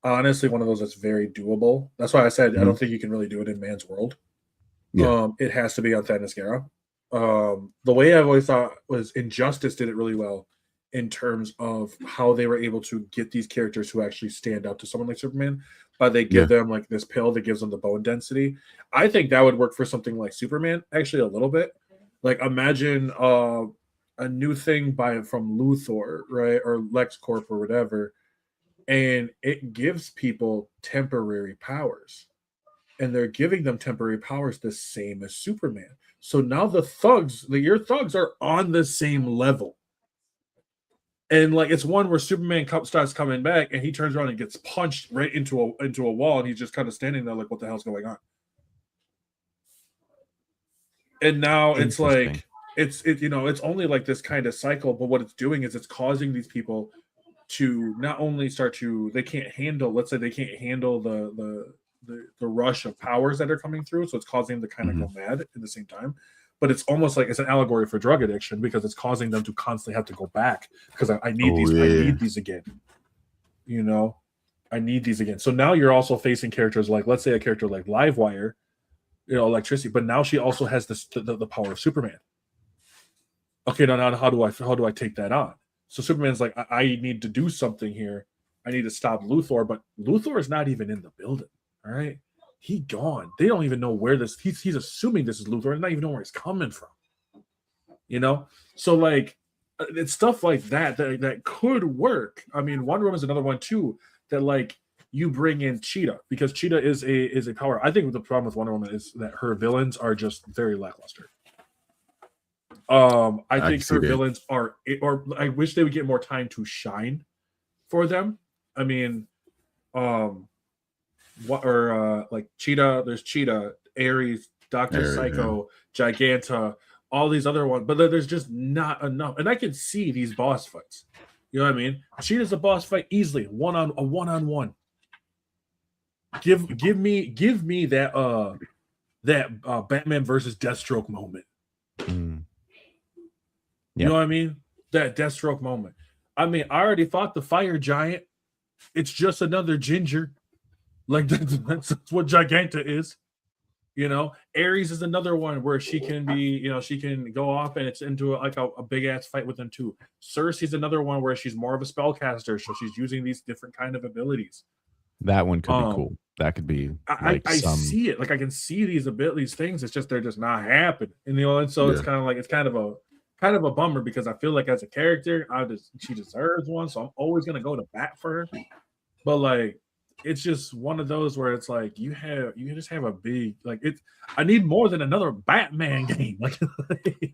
honestly one of those that's very doable. That's why I said I don't think you can really do it in man's world. Yeah. It has to be on Themyscira. The way I've always thought was Injustice did it really well in terms of how they were able to get these characters who actually stand up to someone like Superman, but they give them like this pill that gives them the bone density. I think that would work for something like Superman, actually a little bit. Like imagine a new thing from Luthor, right, or LexCorp or whatever, and it gives people temporary powers. And they're giving them temporary powers the same as Superman. So now your thugs are on the same level. And like it's one where Superman starts coming back and he turns around and gets punched right into a wall, and he's just kind of standing there like, what the hell's going on? And now it's like it's only like this kind of cycle, but what it's doing is it's causing these people to not only they can't handle the rush of powers that are coming through, so it's causing them to kind of go mad at the same time. But it's almost like it's an allegory for drug addiction because it's causing them to constantly have to go back because I need these. Yeah. I need these again. I need these again. So now you're also facing characters like, let's say, a character like Livewire, electricity, but now she also has the power of Superman. Okay, now how do I take that on? So Superman's like, I need to do something here. I need to stop Luthor, but Luthor is not even in the building. All right. He gone. They don't even know where he's assuming this is Luthor and not even know where he's coming from. So like it's stuff like that could work. I mean, Wonder Woman is another one too, that like you bring in Cheetah because Cheetah is a power. I think the problem with Wonder Woman is that her villains are just very lackluster. I think her villains or I wish they would get more time to shine for them. I mean, what or like Cheetah. There's Cheetah, Ares, Doctor Psycho, Giganta, all these other ones, but there's just not enough. And I can see these boss fights. You know what I mean? Cheetah's a boss fight easily, one on one. Give me that Batman versus Deathstroke moment. Mm. You know what I mean? That Deathstroke moment. I mean, I already fought the fire giant. It's just another ginger. Like that's what Giganta is. You know, Ares is another one where she can be, you know, she can go off and it's into a big ass fight with them too. Cersei's another one where she's more of a spellcaster, so she's using these different kind of abilities. That one could be cool. That could be. I see it. Like I can see these things. It's just they're just not happening. And you know, and so it's kind of a bummer because I feel like as a character, she deserves one. So I'm always gonna go to bat for her. But like, it's just one of those where it's like you just have a big like it's. I need more than another Batman game. Like,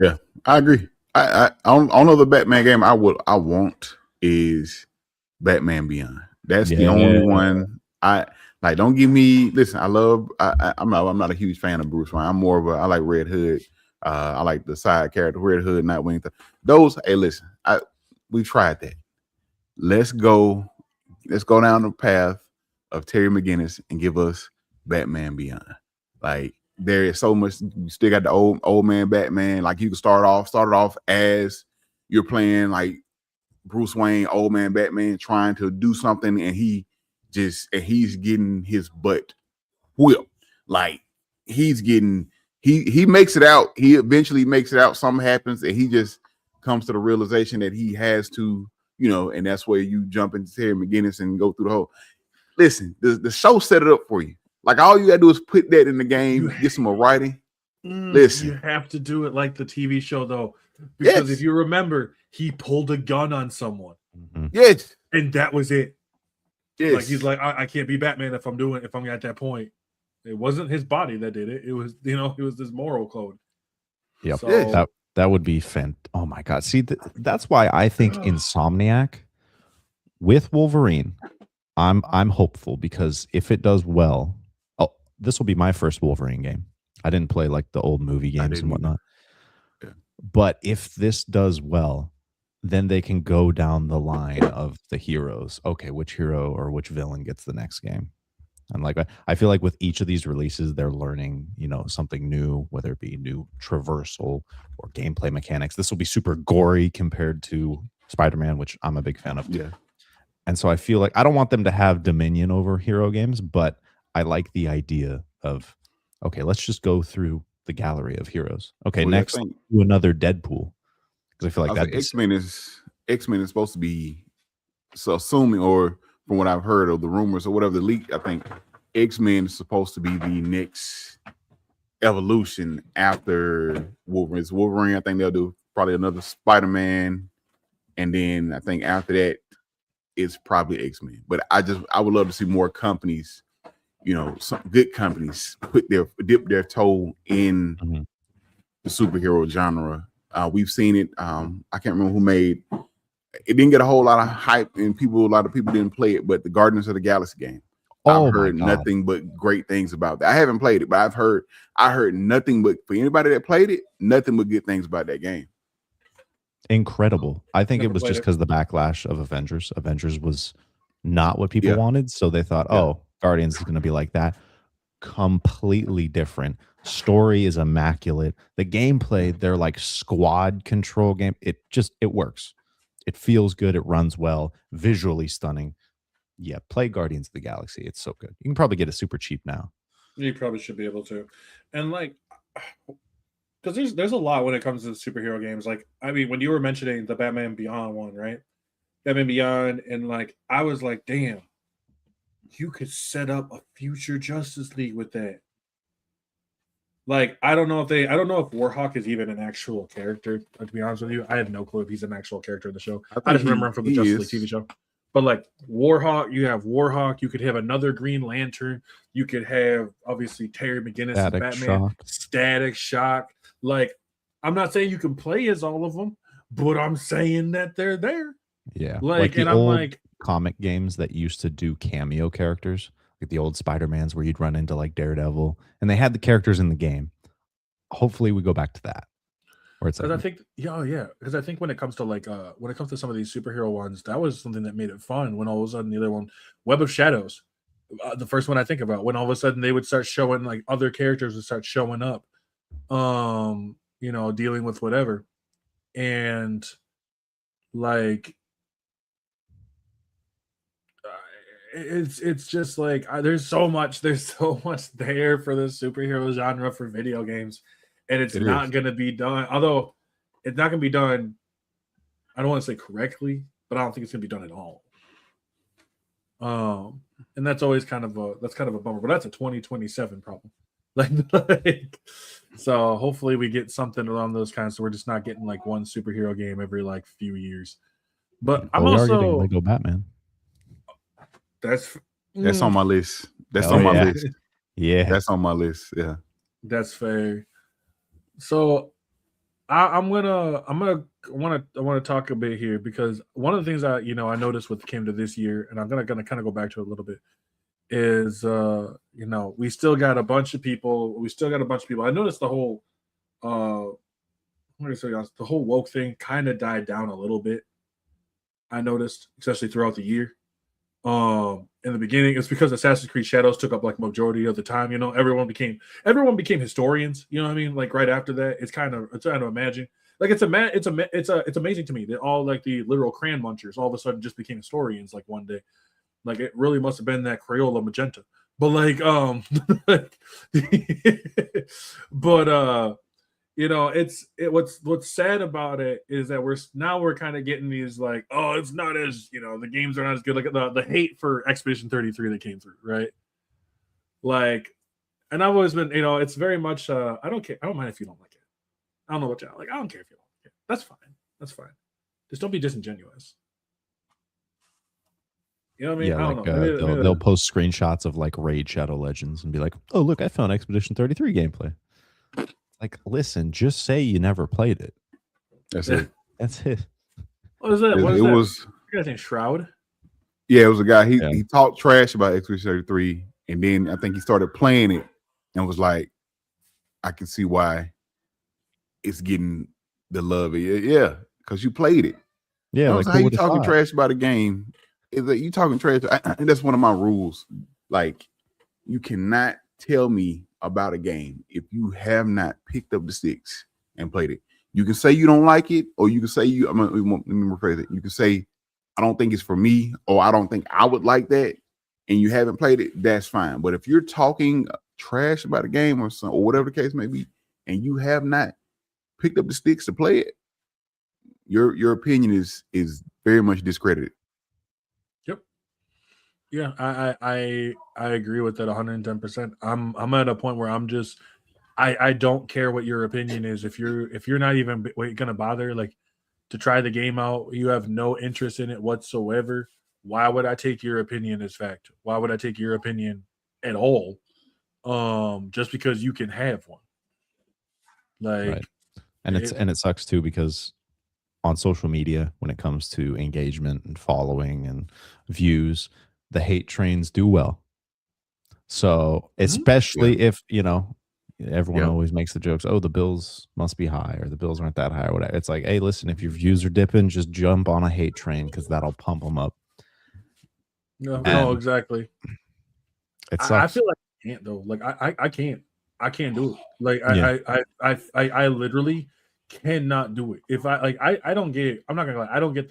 yeah, I agree. I don't know the Batman game I want is Batman Beyond. That's the only one I like. Don't give me. Listen, I'm not a huge fan of Bruce Wayne. I'm more of I like Red Hood. I like the side character, Red Hood, Nightwing. Those. Hey, listen, we tried that. Let's go down the path of Terry McGinnis and give us Batman Beyond. Like there is so much. You still got the old man Batman. Like you can start off as you're playing like Bruce Wayne, old man Batman, trying to do something, and he's getting his butt whipped. Like he makes it out. He eventually makes it out. Something happens, and he just comes to the realization that he has to, you know, and that's where you jump into Terry McGinnis and go through the whole. Listen, the show set it up for you. Like all you gotta do is put that in the game, get some more writing. Listen, you have to do it like the TV show though, because if you remember, he pulled a gun on someone. Yes, and that was it. Yes, like he's like, I can't be Batman if I'm at that point. It wasn't his body that did it. It was, you know, it was this moral code. Yep, so, that would be oh my god! See, that's why I think Insomniac with Wolverine. I'm hopeful because if it does well, this will be my first Wolverine game. I didn't play like the old movie games and whatnot. Yeah. But if this does well, then they can go down the line of the heroes. Okay, which hero or which villain gets the next game? And like I feel like with each of these releases, they're learning, you know, something new, whether it be new traversal or gameplay mechanics. This will be super gory compared to Spider-Man, which I'm a big fan of. Yeah. And so I feel like I don't want them to have dominion over hero games, but I like the idea of, okay, let's just go through the gallery of heroes. Okay, next do another Deadpool. Because I feel like that X-Men is supposed to be, so assuming, or from what I've heard of the rumors or whatever the leak, I think X-Men is supposed to be the next evolution after Wolverine. It's Wolverine, I think they'll do probably another Spider-Man, and then I think after that it's probably X-Men. But I would love to see more companies, you know, some good companies dip their toe in the superhero genre. We've seen it. I can't remember who made it. Didn't get a whole lot of hype, and a lot of people didn't play it. But the Guardians of the Galaxy game, I've heard nothing but great things about that. I haven't played it, but I heard nothing but, for anybody that played it, nothing but good things about that game. Incredible. I think it was just because the backlash of Avengers. Avengers was not what people wanted, so they thought, Guardians is going to be like that. Completely different. Story is immaculate. The gameplay, they're like squad control game. It works. It feels good. It runs well. Visually stunning. Yeah, play Guardians of the Galaxy. It's so good. You can probably get it super cheap now. You probably should be able to. And like, because there's a lot when it comes to superhero games. Like, I mean, when you were mentioning the Batman Beyond one, right? Batman Beyond, and like, I was like, damn, you could set up a future Justice League with that. Like, I don't know if Warhawk is even an actual character. To be honest with you, I have no clue if he's an actual character in the show. I just remember him from the Justice League TV show. But like Warhawk, you have Warhawk. You could have another Green Lantern. You could have obviously Terry McGinnis as Batman. Static Shock. Like, I'm not saying you can play as all of them, but I'm saying that they're there. Yeah, like and I'm like comic games that used to do cameo characters. like the old Spider-Mans where you'd run into like Daredevil, and they had the characters in the game. Hopefully we go back to that. Where it's Because like, I think, because I think when it comes to like when it comes to some of these superhero ones, that was something that made it fun. When all of a sudden the other one, Web of Shadows, the first one I think about, when all of a sudden they would start showing like other characters would start showing up, dealing with whatever, and like it's just like there's so much there for the superhero genre for video games, and it's not going to be done. Although it's not going to be done, I don't want to say correctly, but I don't think it's going to be done at all. And that's always kind of a bummer. But that's a 2027 problem. Like so hopefully we get something along those kinds, so we're just not getting like one superhero game every like few years. But I'm we are getting also Lego Batman. That's on my list. That's Oh, on my yeah. list. Yeah. That's on my list. Yeah. That's fair. So I want to talk a bit here, because one of the things I noticed what came to this year, and I'm gonna kind of go back to it a little bit, is we still got a bunch of people. I noticed the whole the whole woke thing kind of died down a little bit. I noticed, especially throughout the year. In the beginning, it's because Assassin's Creed Shadows took up like majority of the time. Everyone became historians. You know what I mean? Like right after that, it's kind of imagine. Like it's amazing to me that all like the literal crayon munchers all of a sudden just became historians like one day. Like it really must have been that Crayola magenta. But like what's sad about it is that we're kind of getting these like, oh, it's not as the games are not as good. Like the hate for Expedition 33 that came through, right? Like, and I've always been, it's very much I don't care. I don't mind if you don't like it. I don't know what y'all like. I don't care if you don't like it. That's fine. Just don't be disingenuous. You know what I mean? Yeah, I don't know. They'll post screenshots of like Raid Shadow Legends and be like, "Oh, look, I found Expedition 33 gameplay." Like, listen, just say you never played it. That's it. That's it. What is that? It was. You guys named Shroud? Yeah, it was a guy. He talked trash about Expedition 33, and then I think he started playing it and was like, "I can see why it's getting the love." Yeah, because you played it. Yeah, like how you talking trash about a game? Is that you talking trash? And that's one of my rules. Like, you cannot tell me about a game if you have not picked up the sticks and played it. You can say you don't like it, or you can say let me rephrase it. You can say, I don't think it's for me, or I don't think I would like that, and you haven't played it, that's fine. But if you're talking trash about a game or whatever the case may be, and you have not picked up the sticks to play it, your opinion is very much discredited. Yep. Yeah, I agree with that 110%. I'm at a point where I'm just I don't care what your opinion is. If you're not even gonna bother like to try the game out, you have no interest in it whatsoever. Why would I take your opinion as fact? Why would I take your opinion at all? Just because you can have one. Like, right. And it sucks too, because on social media, when it comes to engagement and following and views, the hate trains do well. So especially if everyone always makes the jokes, oh, the bills must be high, or the bills aren't that high, or whatever. It's like, hey, listen, if your views are dipping, just jump on a hate train, because that'll pump them up. No, exactly. It sucks. I feel like I can't though. Like I can't do it. Like I literally cannot do it. If I don't get, I'm not gonna lie, I don't get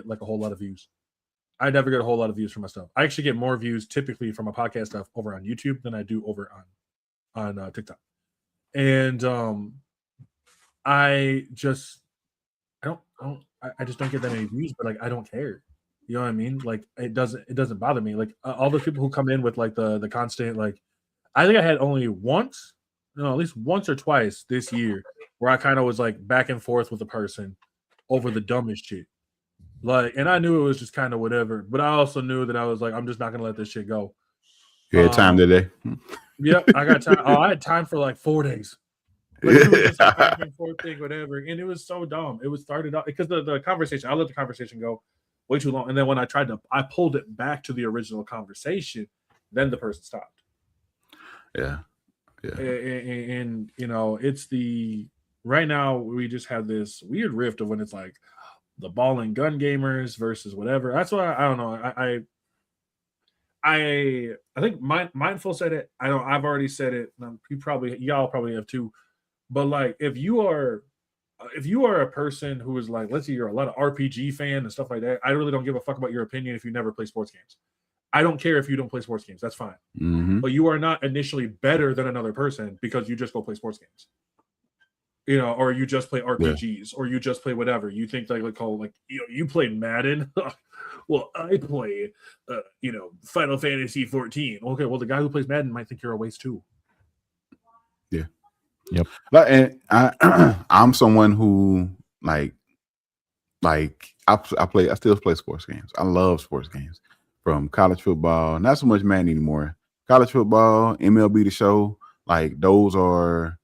like a whole lot of views. I never get a whole lot of views for my stuff. I actually get more views typically from my podcast stuff over on YouTube than I do over on TikTok. And I just don't get that many views, but like I don't care. You know what I mean? Like it doesn't bother me. Like all the people who come in with like the constant, like I think I had only at least once or twice this year where I kind of was like back and forth with a person over the dumbest shit. Like, and I knew it was just kind of whatever, but I also knew that I was like, I'm just not gonna let this shit go. You had time today? Yep, I got time. I had time for like 4 days. Like, it was just a back and forth thing, whatever. And it was so dumb. It was started out because the conversation, I let the conversation go way too long. And then when I pulled it back to the original conversation, then the person stopped. Yeah. And you know, it's the right now we just have this weird rift of when it's like the ball and gun gamers versus whatever. That's why I don't know. I think Mindful said it. I know I've already said it. Y'all probably have too. But like, if you are a person who is like, let's say you're a lot of RPG fan and stuff like that, I really don't give a fuck about your opinion if you never play sports games. I don't care if you don't play sports games. That's fine. Mm-hmm. But you are not initially better than another person because you just go play sports games. You know, or you just play RPGs, or you just play whatever. You think like you play Madden. Well, I play, Final Fantasy 14. Okay, well, the guy who plays Madden might think you're a waste too. Yeah. Yep. But and I'm someone who I still play sports games. I love sports games, from college football, not so much Madden anymore. College football, MLB The Show, like those are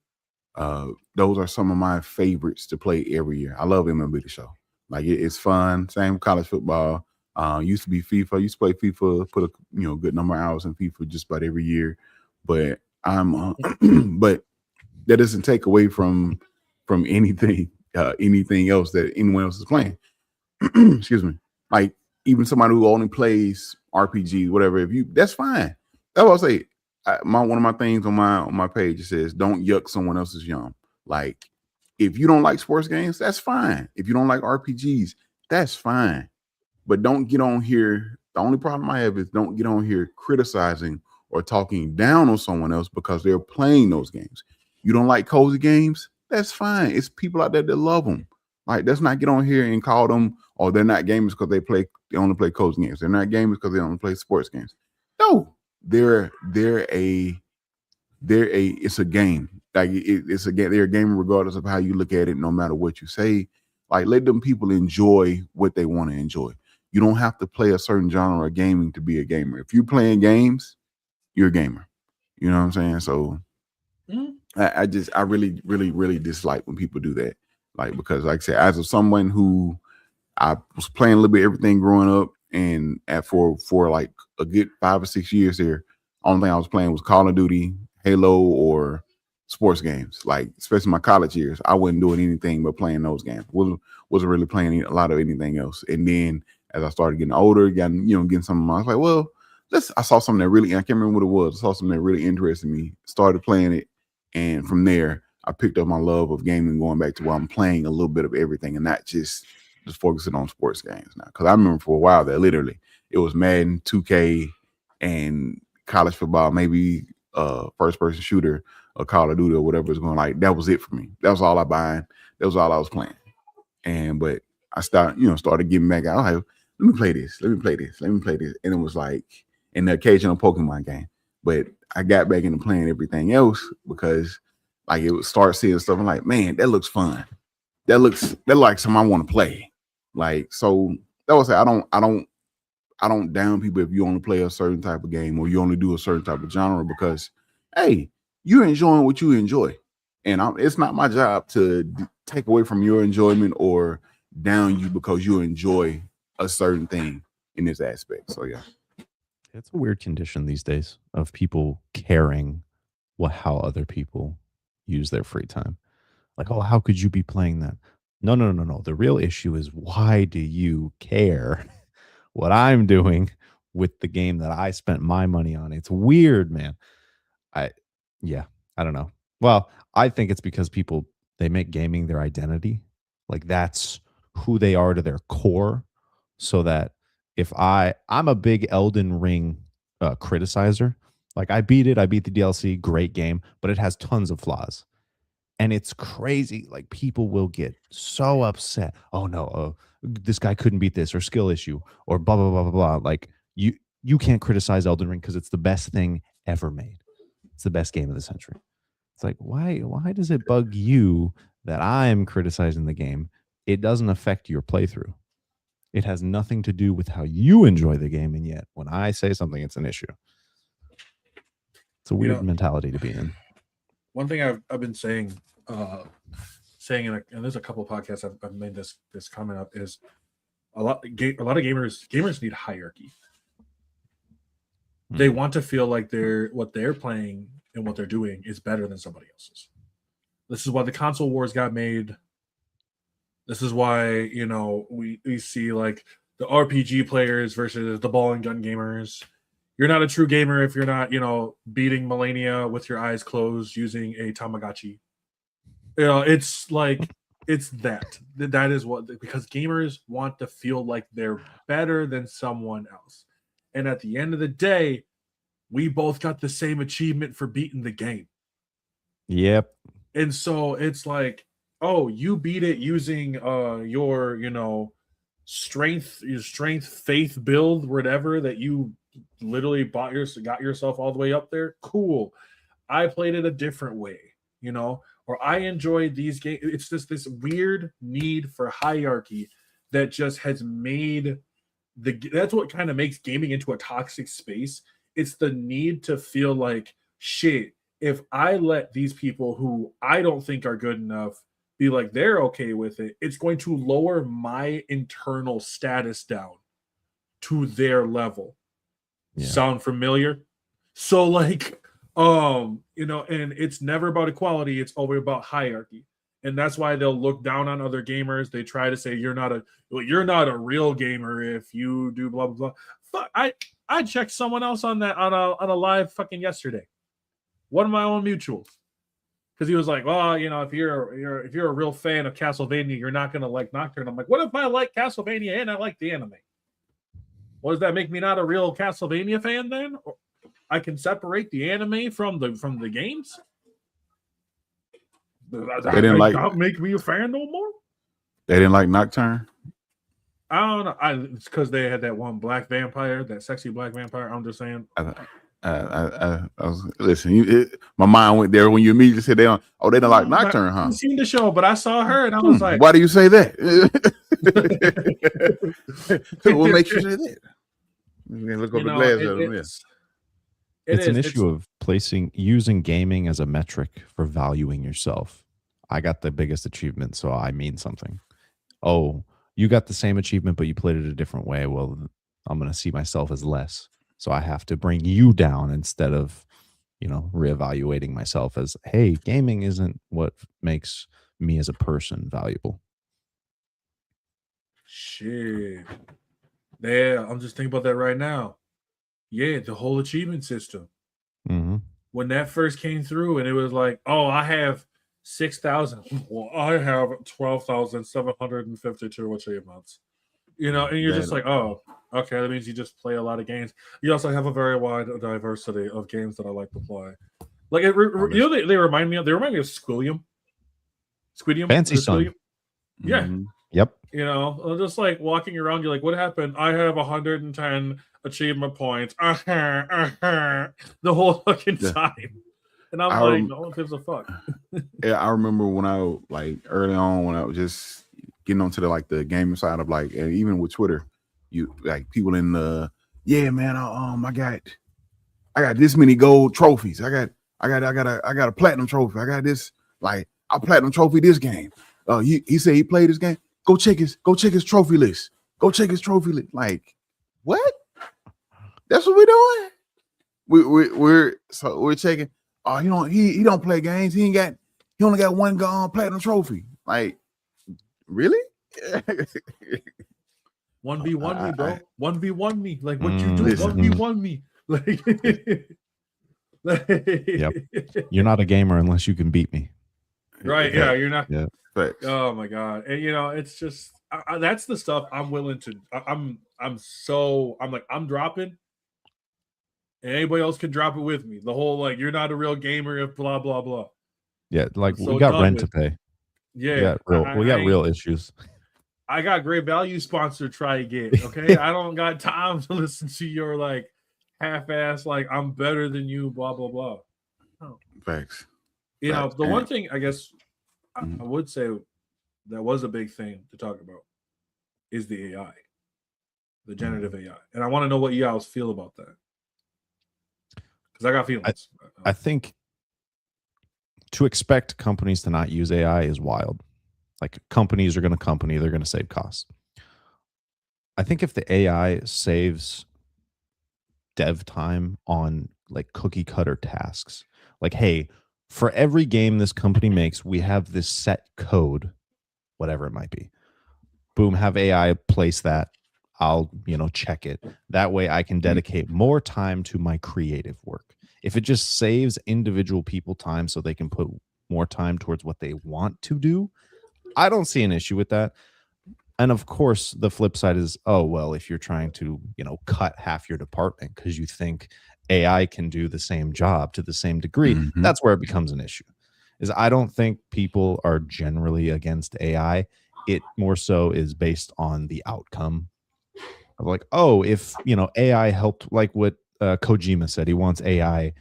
some of my favorites to play every year. I love MLB The Show. Like it's fun. Same college football. Used to be FIFA. Used to play FIFA. Put a good number of hours in FIFA just about every year. But but that doesn't take away from anything else that anyone else is playing. Excuse me. Like even somebody who only plays RPG, whatever. That's fine. That's what I say. One of my things on my page says, "Don't yuck someone else's yum." Like, if you don't like sports games, that's fine. If you don't like RPGs, that's fine. But don't get on here. The only problem I have is don't get on here criticizing or talking down on someone else because they're playing those games. You don't like cozy games? That's fine. It's people out there that love them. Like, let's not get on here and call them, oh, they're not gamers because they only play cozy games. They're not gamers because they only play sports games. No, they're it's a game. Like it's a game. They're a game regardless of how you look at it, no matter what you say. Like, let them people enjoy what they want to enjoy. You don't have to play a certain genre of gaming to be a gamer. If you're playing games, you're a gamer. You know what I'm saying? So I really, really, really dislike when people do that. Like, because like I said, as of someone who I was playing a little bit everything growing up, and for like a good 5 or 6 years there, only thing I was playing was Call of Duty, Halo, or sports games. Like, especially my college years, I wasn't doing anything but playing those games. Wasn't really playing a lot of anything else. And then as I started getting older, getting some, I was like, well, I saw something that really, I can't remember what it was. I saw something that really interested me, started playing it. And from there, I picked up my love of gaming, going back to where I'm playing a little bit of everything and not just focusing on sports games now. Because I remember for a while that literally it was Madden, 2K, and college football, maybe first person shooter or Call of Duty or whatever it's going. Like, that was it for me. That was all I buying. That was all I was playing. But I started getting back out. I was like, let me play this. And it was like an occasional Pokemon game. But I got back into playing everything else because like it would start seeing stuff. I'm like, man, that looks fun. That looks like something I want to play. Like, so that was it. I don't down people if you only play a certain type of game or you only do a certain type of genre, because hey, you're enjoying what you enjoy. And it's not my job to take away from your enjoyment or down you because you enjoy a certain thing in this aspect. So yeah. It's a weird condition these days of people caring how other people use their free time. Like, oh, how could you be playing that? No. The real issue is, why do you care what I'm doing with the game that I spent my money on? It's weird, man. I don't know. Well, I think it's because people, they make gaming their identity. Like, that's who they are to their core. So that if I'm a big Elden Ring criticizer. Like, I beat the DLC, great game, but it has tons of flaws. And it's crazy. Like, people will get so upset. Oh no, this guy couldn't beat this, or skill issue, or blah blah blah blah blah. Like, you can't criticize Elden Ring because it's the best thing ever made. It's the best game of the century. It's like, why does it bug you that I'm criticizing the game? It doesn't affect your playthrough. It has nothing to do with how you enjoy the game, and yet when I say something, it's an issue. It's a weird mentality to be in. One thing I've been saying, and there's a couple of podcasts I've made this comment up, is a lot of gamers need hierarchy. They want to feel like what they're playing and what they're doing is better than somebody else's. This is why the console wars got made. This is why, we see like the RPG players versus the ball and gun gamers. You're not a true gamer if you're not, beating Millennia with your eyes closed using a Tamagotchi. It's like, it's that. That is what, because gamers want to feel like they're better than someone else. And at the end of the day, we both got the same achievement for beating the game. Yep. And so it's like, oh, you beat it using your strength, faith build, whatever that you literally got yourself all the way up there. Cool. I played it a different way, or I enjoyed these games. It's just this weird need for hierarchy that just has made that's what kind of makes gaming into a toxic space. It's the need to feel like, shit, if I let these people who I don't think are good enough be like they're okay with it, it's going to lower my internal status down to their level. Yeah. Sound familiar? So like, and it's never about equality, it's always about hierarchy. And that's why they'll look down on other gamers. They try to say you're not a real gamer if you do blah blah blah. Fuck, I checked someone else on that on a live fucking yesterday. One of my own mutuals. Because he was like, well, if you're a real fan of Castlevania, you're not gonna like Nocturne. I'm like, what if I like Castlevania and I like the anime? What does that make me not a real Castlevania fan then? I can separate the anime from the games. They didn't not make me a fan no more. They didn't like Nocturne. I don't know. It's because they had that one black vampire, that sexy black vampire. I'm just saying. I was listen. My mind went there when you immediately said they don't like Nocturne, huh? I've seen the show, but I saw her and I was like, why do you say that? What makes you say that? You can look over the glass at them. It's an issue of using gaming as a metric for valuing yourself. I got the biggest achievement, so I mean something. Oh, you got the same achievement, but you played it a different way. Well, I'm going to see myself as less. So I have to bring you down instead of, reevaluating myself as, hey, gaming isn't what makes me as a person valuable. Shit. Yeah, I'm just thinking about that right now. Yeah, the whole achievement system. Mm-hmm. When that first came through and it was like, oh, I have 6,000. Well, I have 12,752 achievements. And you're just like, oh, okay, that means you just play a lot of games. You also have a very wide diversity of games that I like to play. Like, they remind me of Squilliam. Fancy Son. Yeah. Mm-hmm. Yep. Just like walking around, you're like, what happened? I have 110 achievement points. The whole fucking time. And I'm like, no one gives a fuck. Yeah, I remember when I early on when I was just getting onto the gaming side of and even with Twitter, you people in the man, I got this many gold trophies. I got a platinum trophy. I got this I platinum trophy this game. He said he played this game. Go check his trophy list. Go check his trophy list. Like, what? That's what we're doing. We're checking. Oh, he don't play games. He only got one platinum trophy. Like, really? 1v1 me, bro. 1v1 me. Like, what you do? 1v1 me. Yep. You're not a gamer unless you can beat me. Right? Yeah, you're not. Yeah. Oh my god! And it's just that's the stuff I'm willing to. I'm dropping, and anybody else can drop it with me. The whole you're not a real gamer if blah blah blah. Yeah, we got rent to pay. Yeah, we got real issues. I got Great Value sponsor. Try again, okay? I don't got time to listen to your half-ass I'm better than you. Blah blah blah. Oh. Thanks. The one thing I guess. I would say that was a big thing to talk about is the AI, the generative AI. And I want to know what you guys feel about that. Because I got feelings. I think to expect companies to not use AI is wild. Companies are going to they're going to save costs. I think if the AI saves dev time on like cookie cutter tasks. Like, hey, for every game this company makes, we have this set code, whatever it might be. Boom, have AI place that. I'll, check it. That way I can dedicate more time to my creative work. If it just saves individual people time so they can put more time towards what they want to do, I don't see an issue with that. And of course, the flip side is, oh, well, if you're trying to, cut half your department because you think AI can do the same job to the same degree, that's where it becomes an issue. Is I don't think people are generally against AI. It more so is based on the outcome of like, oh, if, AI helped, like what Kojima said, he wants AI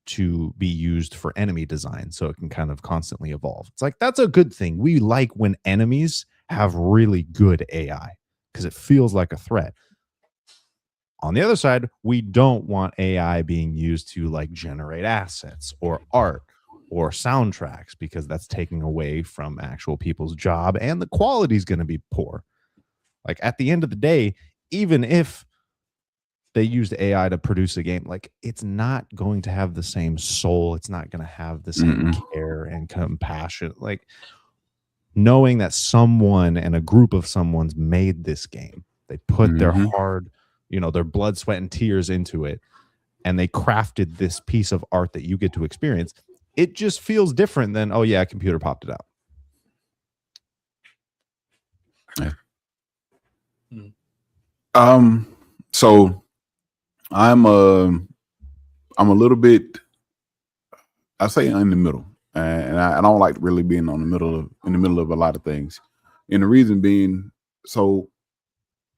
to be used for enemy design so it can kind of constantly evolve. It's like, that's a good thing. We like when enemies have really good AI because it feels like a threat. On the other side, we don't want AI being used to like generate assets or art or soundtracks because that's taking away from actual people's job and the quality is going to be poor. Like at the end of the day, even if they used AI to produce a game, like it's not going to have the same soul. It's not going to have the same care and compassion. Like knowing that someone and a group of someone's made this game, they put their hard, their blood, sweat, and tears into it, and they crafted this piece of art that you get to experience. It just feels different than, oh yeah, a computer popped it out. Yeah. So I'm a little bit, I say in the middle, and I don't like really being in the middle of a lot of things. And the reason being, so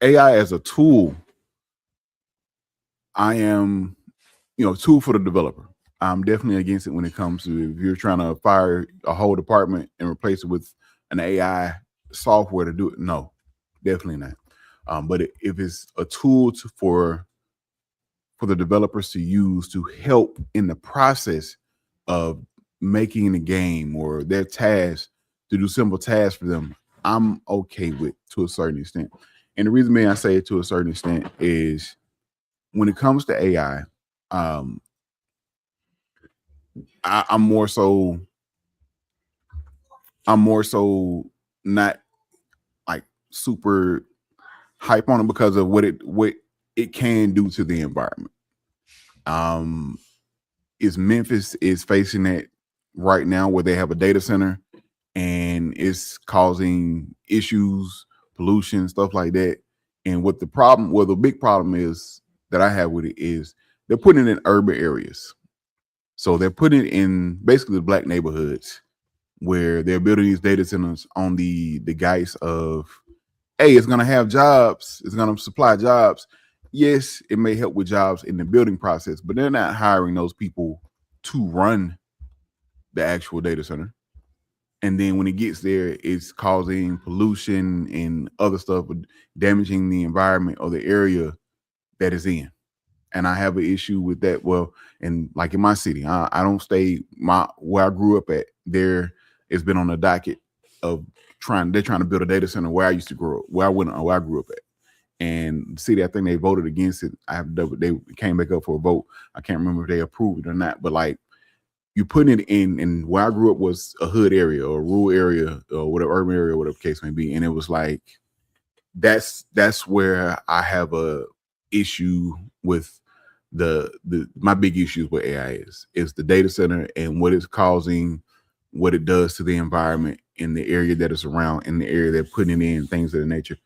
AI as a tool, I am, tool for the developer. I'm definitely against it when it comes to if you're trying to fire a whole department and replace it with an AI software to do it. No, definitely not. But if it's a tool for the developers to use to help in the process of making the game or their tasks, to do simple tasks for them, I'm okay with to a certain extent. And the reason I say it to a certain extent is when it comes to AI, I'm more so not like super hype on it because of what it can do to the environment. Is Memphis is facing that right now where they have a data center and it's causing issues, pollution, stuff like that. And what the big problem is that I have with it is they're putting it in urban areas. So they're putting it in basically the black neighborhoods where they're building these data centers on the guise of, hey, it's going to have jobs. It's going to supply jobs. Yes, it may help with jobs in the building process, but they're not hiring those people to run the actual data center. And then when it gets there, it's causing pollution and other stuff, damaging the environment or the area that is in. And I have an issue with that. Well, and like in my city, I don't stay where I grew up at. There, it's been on the docket of they're trying to build a data center where I used to grow up, where I grew up at. And the city, I think they voted against it. They came back up for a vote. I can't remember if they approved it or not, but like you putting it in where I grew up was a hood area or a rural area or whatever, urban area, whatever the case may be. And it was like, that's where I have a issue with my big issues with AI is the data center and what it's causing, what it does to the environment in the area that it's around, in the area they're putting it in, things of the nature.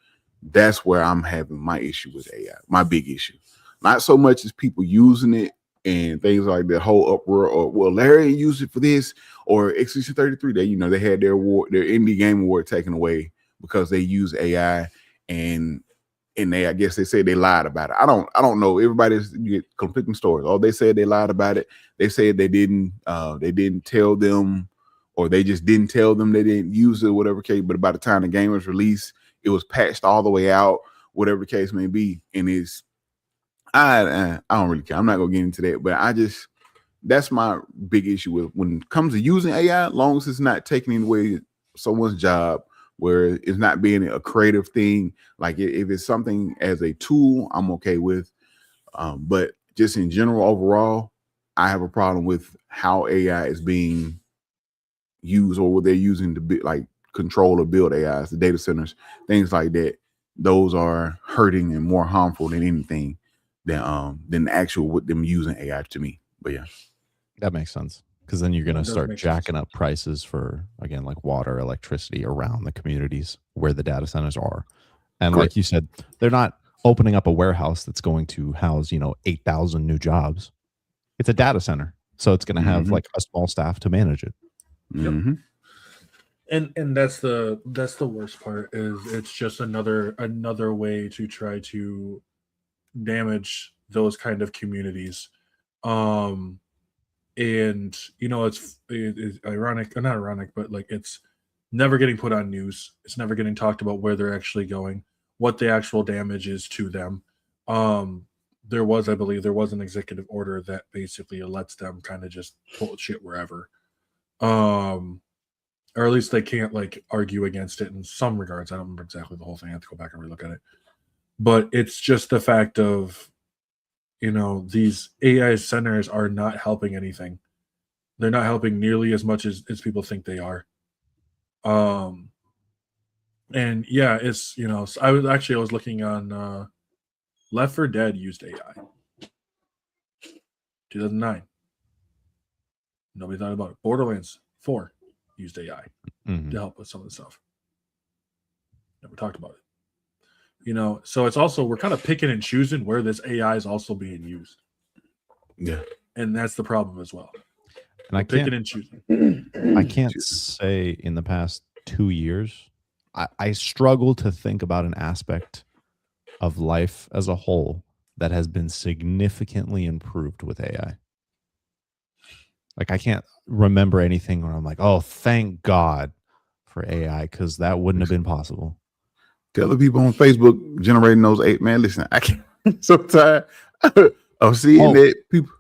That's where I'm having my issue with AI, my big issue. Not so much as people using it and things like that whole uproar, or well, Larry used it for this, or X33, they had their indie game award taken away because they use AI and I guess they say they lied about it. I don't know. Everybody's get conflicting stories. Oh, they said they lied about it. They said they didn't tell them, or they just didn't tell them they didn't use it, whatever case. But by the time the game was released, it was patched all the way out, whatever the case may be. And I don't really care. I'm not gonna get into that, but that's my big issue with when it comes to using AI, as long as it's not taking away someone's job, where it's not being a creative thing. Like if it's something as a tool, I'm okay with. But just in general, overall, I have a problem with how AI is being used or what they're using to be like control or build AIs, the data centers, things like that. Those are hurting and more harmful than anything than the actual with them using AI to me. But yeah, that makes sense, because then you're going to start jacking sense. up prices for, again, like water, electricity around the communities where the data centers are. And Correct. like you said, they're not opening up a warehouse that's going to house 8,000 new jobs. It's a data center, so it's going to have like a small staff to manage it. Yep. And that's the worst part, is it's just another way to try to damage those kind of communities. And it's ironic, not ironic, but like it's never getting put on news. It's never getting talked about where they're actually going, what the actual damage is to them. I believe there was an executive order that basically lets them kind of just pull shit wherever. Or at least they can't like argue against it in some regards. I don't remember exactly the whole thing. I have to go back and relook at it. But it's just the fact of, these AI centers are not helping anything. They're not helping nearly as much as people think they are. And yeah, it's, I was looking on Left 4 Dead used AI. 2009. Nobody thought about it. Borderlands 4 used AI to help with some of the stuff. Never talked about it. So it's also, we're kind of picking and choosing where this AI is also being used. Yeah. And that's the problem as well. And I picking and choosing. I can't say in the past 2 years, I struggle to think about an aspect of life as a whole that has been significantly improved with AI. Like, I can't remember anything where I'm like, oh, thank God for AI, because that wouldn't have been possible. Tell the people on Facebook generating those man, listen, I can't. I'm so tired of seeing that people,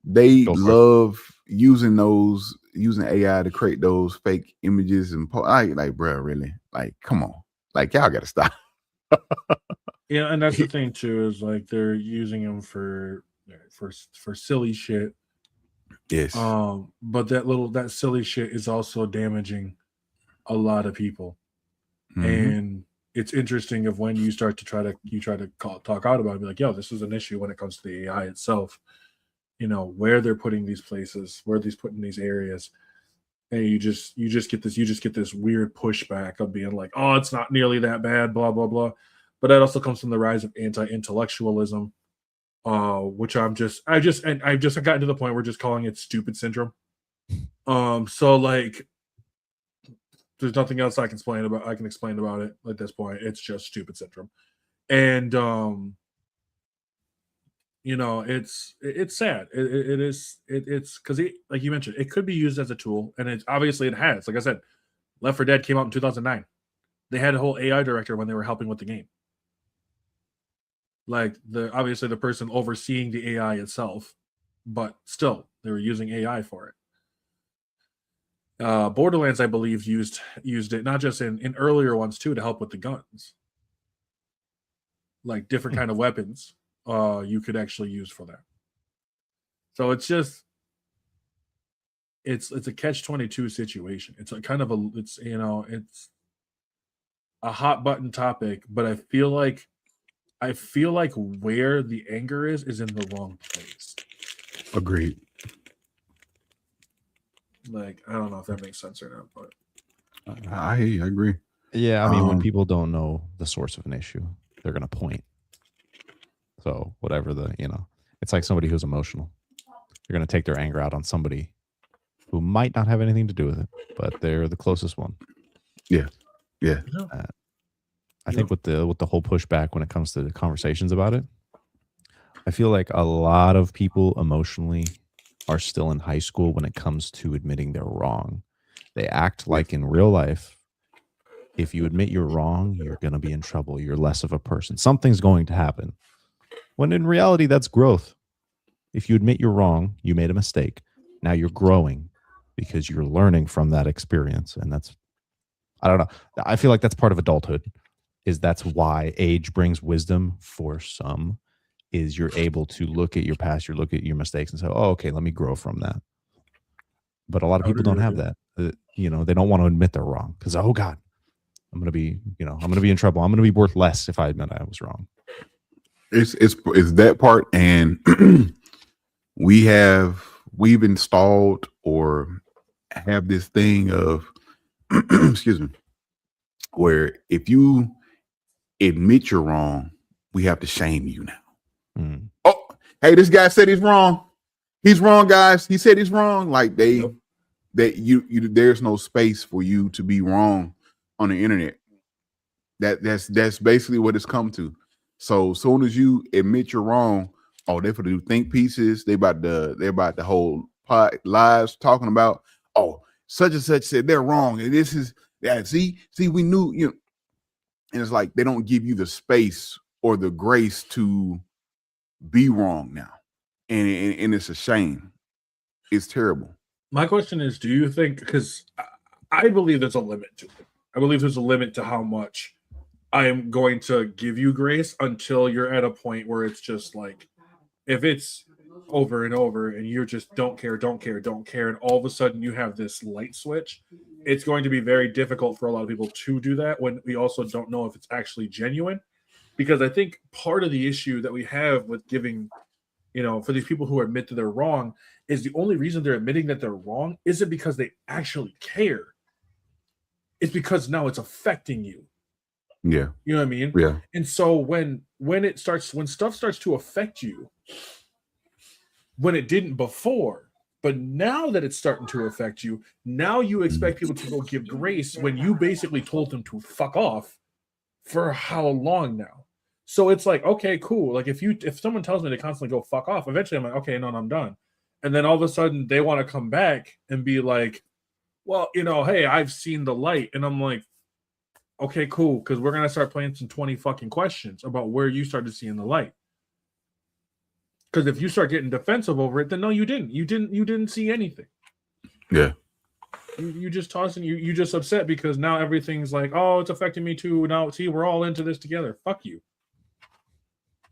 they love using AI to create those fake images and like, bro, really? Like, come on. Like, y'all got to stop. Yeah, and that's the thing too, is like they're using them for silly shit. Yes. But that silly shit is also damaging a lot of people. And it's interesting of when you start to try to talk out about it, be like, yo, this is an issue when it comes to the AI itself. Where they're putting these places, where they're putting these areas. And you just get this weird pushback of being like, oh, it's not nearly that bad, blah, blah, blah. But that also comes from the rise of anti-intellectualism, which I've just gotten to the point where just calling it stupid syndrome. So like, there's nothing else I can explain about it at this point. It's just stupid syndrome. And it's sad. It's because like you mentioned, it could be used as a tool, and it has. Like I said, Left 4 Dead came out in 2009. They had a whole AI director when they were helping with the game. Like the person overseeing the AI itself, but still they were using AI for it. Borderlands, I believe, used it not just in earlier ones too to help with the guns, like different kind of weapons you could actually use for that. So it's just it's a catch-22 situation. It's a kind of it's a hot button topic, but I feel like where the anger is in the wrong place. Agreed. Like, I don't know if that makes sense or not, but I agree. Yeah, I mean, when people don't know the source of an issue, they're going to point. So whatever it's like somebody who's emotional. You're going to take their anger out on somebody who might not have anything to do with it, but they're the closest one. Yeah. Yeah. I think with the whole pushback when it comes to the conversations about it, I feel like a lot of people emotionally are still in high school when it comes to admitting they're wrong. They act like in real life, if you admit you're wrong, you're going to be in trouble. You're less of a person. Something's going to happen. When in reality, that's growth. If you admit you're wrong, you made a mistake. Now you're growing because you're learning from that experience. And I don't know. I feel like that's part of adulthood. That's why age brings wisdom for some, is you're able to look at your past, you look at your mistakes and say, oh, okay, let me grow from that. But a lot of people don't have that. You know, they don't want to admit they're wrong because, oh God, I'm going to be, you know, I'm going to be in trouble. I'm going to be worth less if I admit I was wrong. It's that part. And we've installed or have this thing of, excuse me, where if you admit you're wrong, we have to shame you now. Mm. Oh, hey, this guy said he's wrong. He's wrong, guys. He said he's wrong. Like there's no space for you to be wrong on the internet. That's basically what it's come to. So as soon as you admit you're wrong, oh, they're for to do think pieces. They're about the whole lives talking about, oh, such and such said they're wrong. And this is see, we knew, you know, and it's like they don't give you the space or the grace to be wrong now. And it's a shame. It's terrible. My question is, do you think, because I believe there's a limit to it. I believe there's a limit to how much I am going to give you grace until you're at a point where it's just like, if it's over and over and you just don't care, and all of a sudden you have this light switch, it's going to be very difficult for a lot of people to do that when we also don't know if it's actually genuine. Because I think part of the issue that we have with giving, you know, for these people who admit that they're wrong is the only reason they're admitting that they're wrong isn't because they actually care. It's because now it's affecting you. Yeah. You know what I mean? Yeah. And so when stuff starts to affect you, when it didn't before, but now that it's starting to affect you, now you expect people to go give grace when you basically told them to fuck off for how long now? So it's like, okay, cool. Like if someone tells me to constantly go fuck off, eventually I'm like, okay, no, I'm done. And then all of a sudden they want to come back and be like, well, you know, hey, I've seen the light. And I'm like, okay, cool. Because we're going to start playing some 20 fucking questions about where you started seeing the light. Because if you start getting defensive over it, then no, you didn't. You didn't see anything. Yeah. You just tossing, you just upset because now everything's like, oh, it's affecting me too. Now, see, we're all into this together. Fuck you.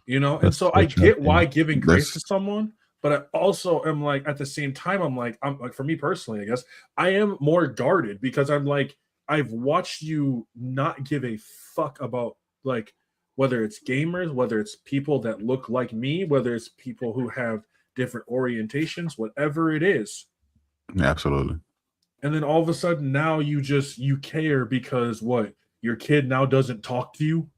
You know, and so I get why giving grace to someone, but I also am like, at the same time, I'm like, for me personally, I guess I am more guarded because I'm like, I've watched you not give a fuck about like whether it's gamers, whether it's people that look like me, whether it's people who have different orientations, whatever it is. Absolutely. And then all of a sudden now you care because what? Your kid now doesn't talk to you.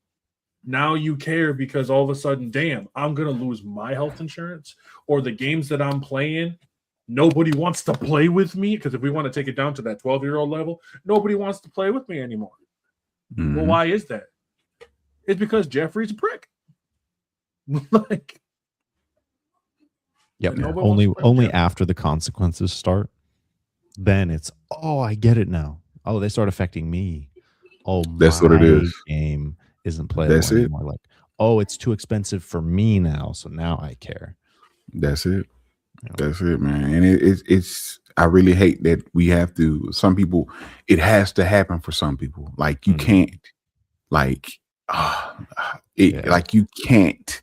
Now you care because all of a sudden, damn, I'm going to lose my health insurance, or the games that I'm playing, nobody wants to play with me. Because if we want to take it down to that 12-year-old level, nobody wants to play with me anymore. Mm-hmm. Well, why is that? It's because Jeffrey's a prick. Like, yep. Only after the consequences start, then it's, oh, I get it now. Oh, they start affecting me. Oh, that's what it is. Game isn't playable anymore. Like, oh, it's too expensive for me now, so now I care. That's it. You know? That's it, man. And it's I really hate that we have to. Some people, it has to happen for some people. Like you can't, like, like you can't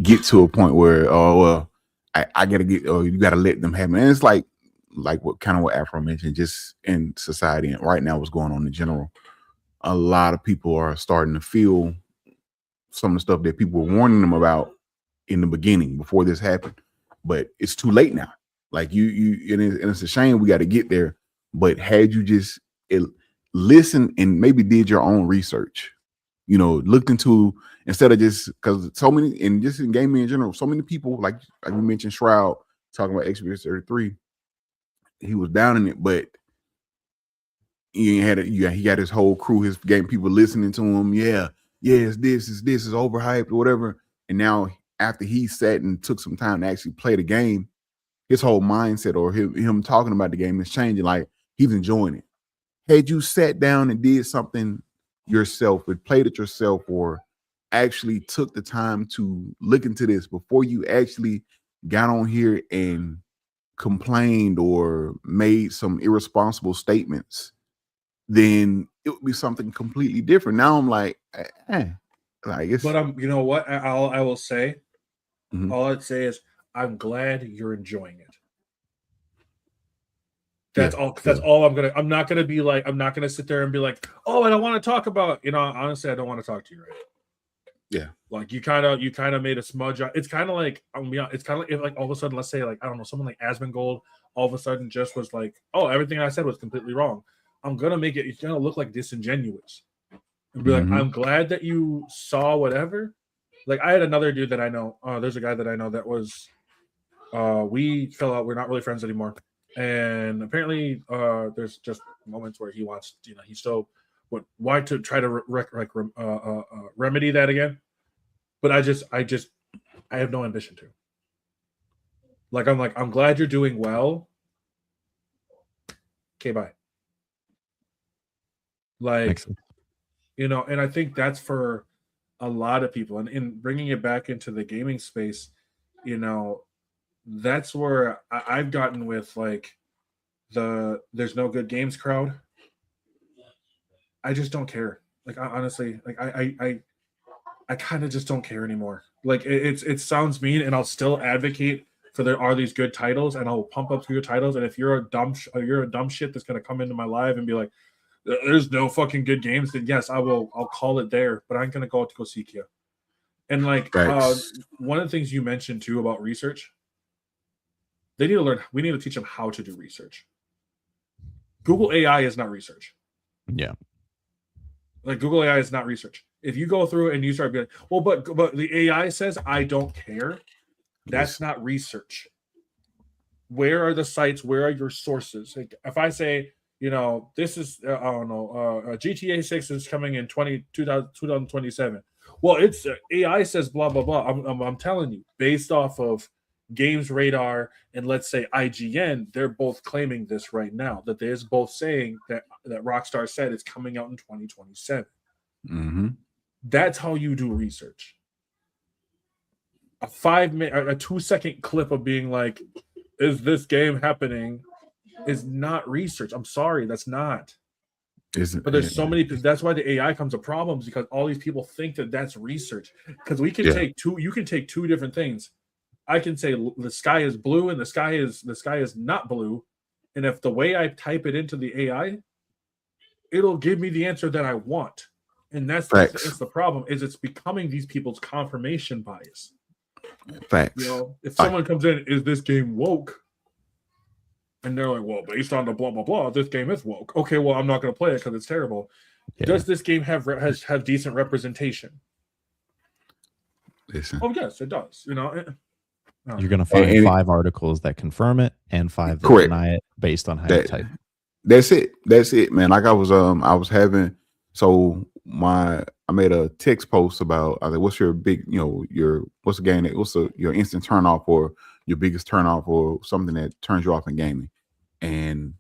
get to a point where, oh well, I gotta get, or you gotta let them happen. And it's like what Afro mentioned, just in society and right now, what's going on in general. A lot of people are starting to feel some of the stuff that people were warning them about in the beginning before this happened, but it's too late now. Like and it's a shame we got to get there. But had you just listened and maybe did your own research, you know, looked into, instead of just, because so many, and just in gaming in general, so many people, like you mentioned Shroud talking about Xbox 33, he was down in it, but he got his whole crew, his game people listening to him. This is overhyped or whatever. And now after he sat and took some time to actually play the game, his whole mindset or him talking about the game is changing. Like he's enjoying it. Had you sat down and did something yourself, and played it yourself, or actually took the time to look into this before you actually got on here and complained or made some irresponsible statements, then it would be something completely different. Now I'm like, like it's. But you know what? I will say, All I'd say is I'm glad you're enjoying it. That's all. That's all I'm not gonna be like. I'm not gonna sit there and be like, oh, I don't want to talk about. Honestly, I don't want to talk to you right now. Yeah. Like you kind of made a smudge. It's kind of like it's kind of like if like all of a sudden, let's say like I don't know, someone like Asmongold all of a sudden just was like, oh, everything I said was completely wrong. I'm gonna make it. It's gonna look like disingenuous and be like, I'm glad that you saw whatever. Like I had another dude that I know. There's a guy that I know that was. We fell out. We're not really friends anymore. And apparently, there's just moments where he wants, he still would why to try to remedy that again. But I have no ambition to. I'm glad you're doing well. Okay, bye. And I think that's for a lot of people. And in bringing it back into the gaming space, that's where I've gotten with like there's no good games crowd. I just don't care. Like honestly, like I kind of just don't care anymore. Like it sounds mean, and I'll still advocate for there are these good titles, and I'll pump up good titles. And if you're a dumb shit that's gonna come into my live and be like, there's no fucking good games, then yes, I'll call it there. But I'm gonna go out to go seek you. And like one of the things you mentioned too about research. They need to learn. We need to teach them how to do research. Google AI is not research. Yeah. Like Google AI is not research. If you go through and you start being, well, but the AI says I don't care. That's not research. Where are the sites? Where are your sources? Like if I say, this is I don't know, GTA 6 is coming in 2027. Well, it's AI says blah blah blah. I'm telling you, based off of Games Radar and let's say IGN, they're both claiming this right now. That they're both saying that Rockstar said it's coming out in 2027. That's how you do research. A 2-second clip of being like, "Is this game happening?" is not research. I'm sorry, that's not. But there's so many. That's why the AI comes to problems because all these people think that that's research. Because we can take two. You can take two different things. I can say the sky is blue and the sky is not blue, and if the way I type it into the AI, it'll give me the answer that I want, and that's the problem. Is it's becoming these people's confirmation bias. Facts. If someone comes in, is this game woke? And they're like, well, based on the blah blah blah, this game is woke. Okay, well, I'm not going to play it because it's terrible. Yeah. Does this game have decent representation? Listen. Oh yes, it does. You're going to find 5 articles that confirm it and 5 that deny it based on how you type. That's it, man. Like I was having, I made a text post about, I was like, what's your big, what's the game what's your instant turn off or your biggest turn off or something that turns you off in gaming? And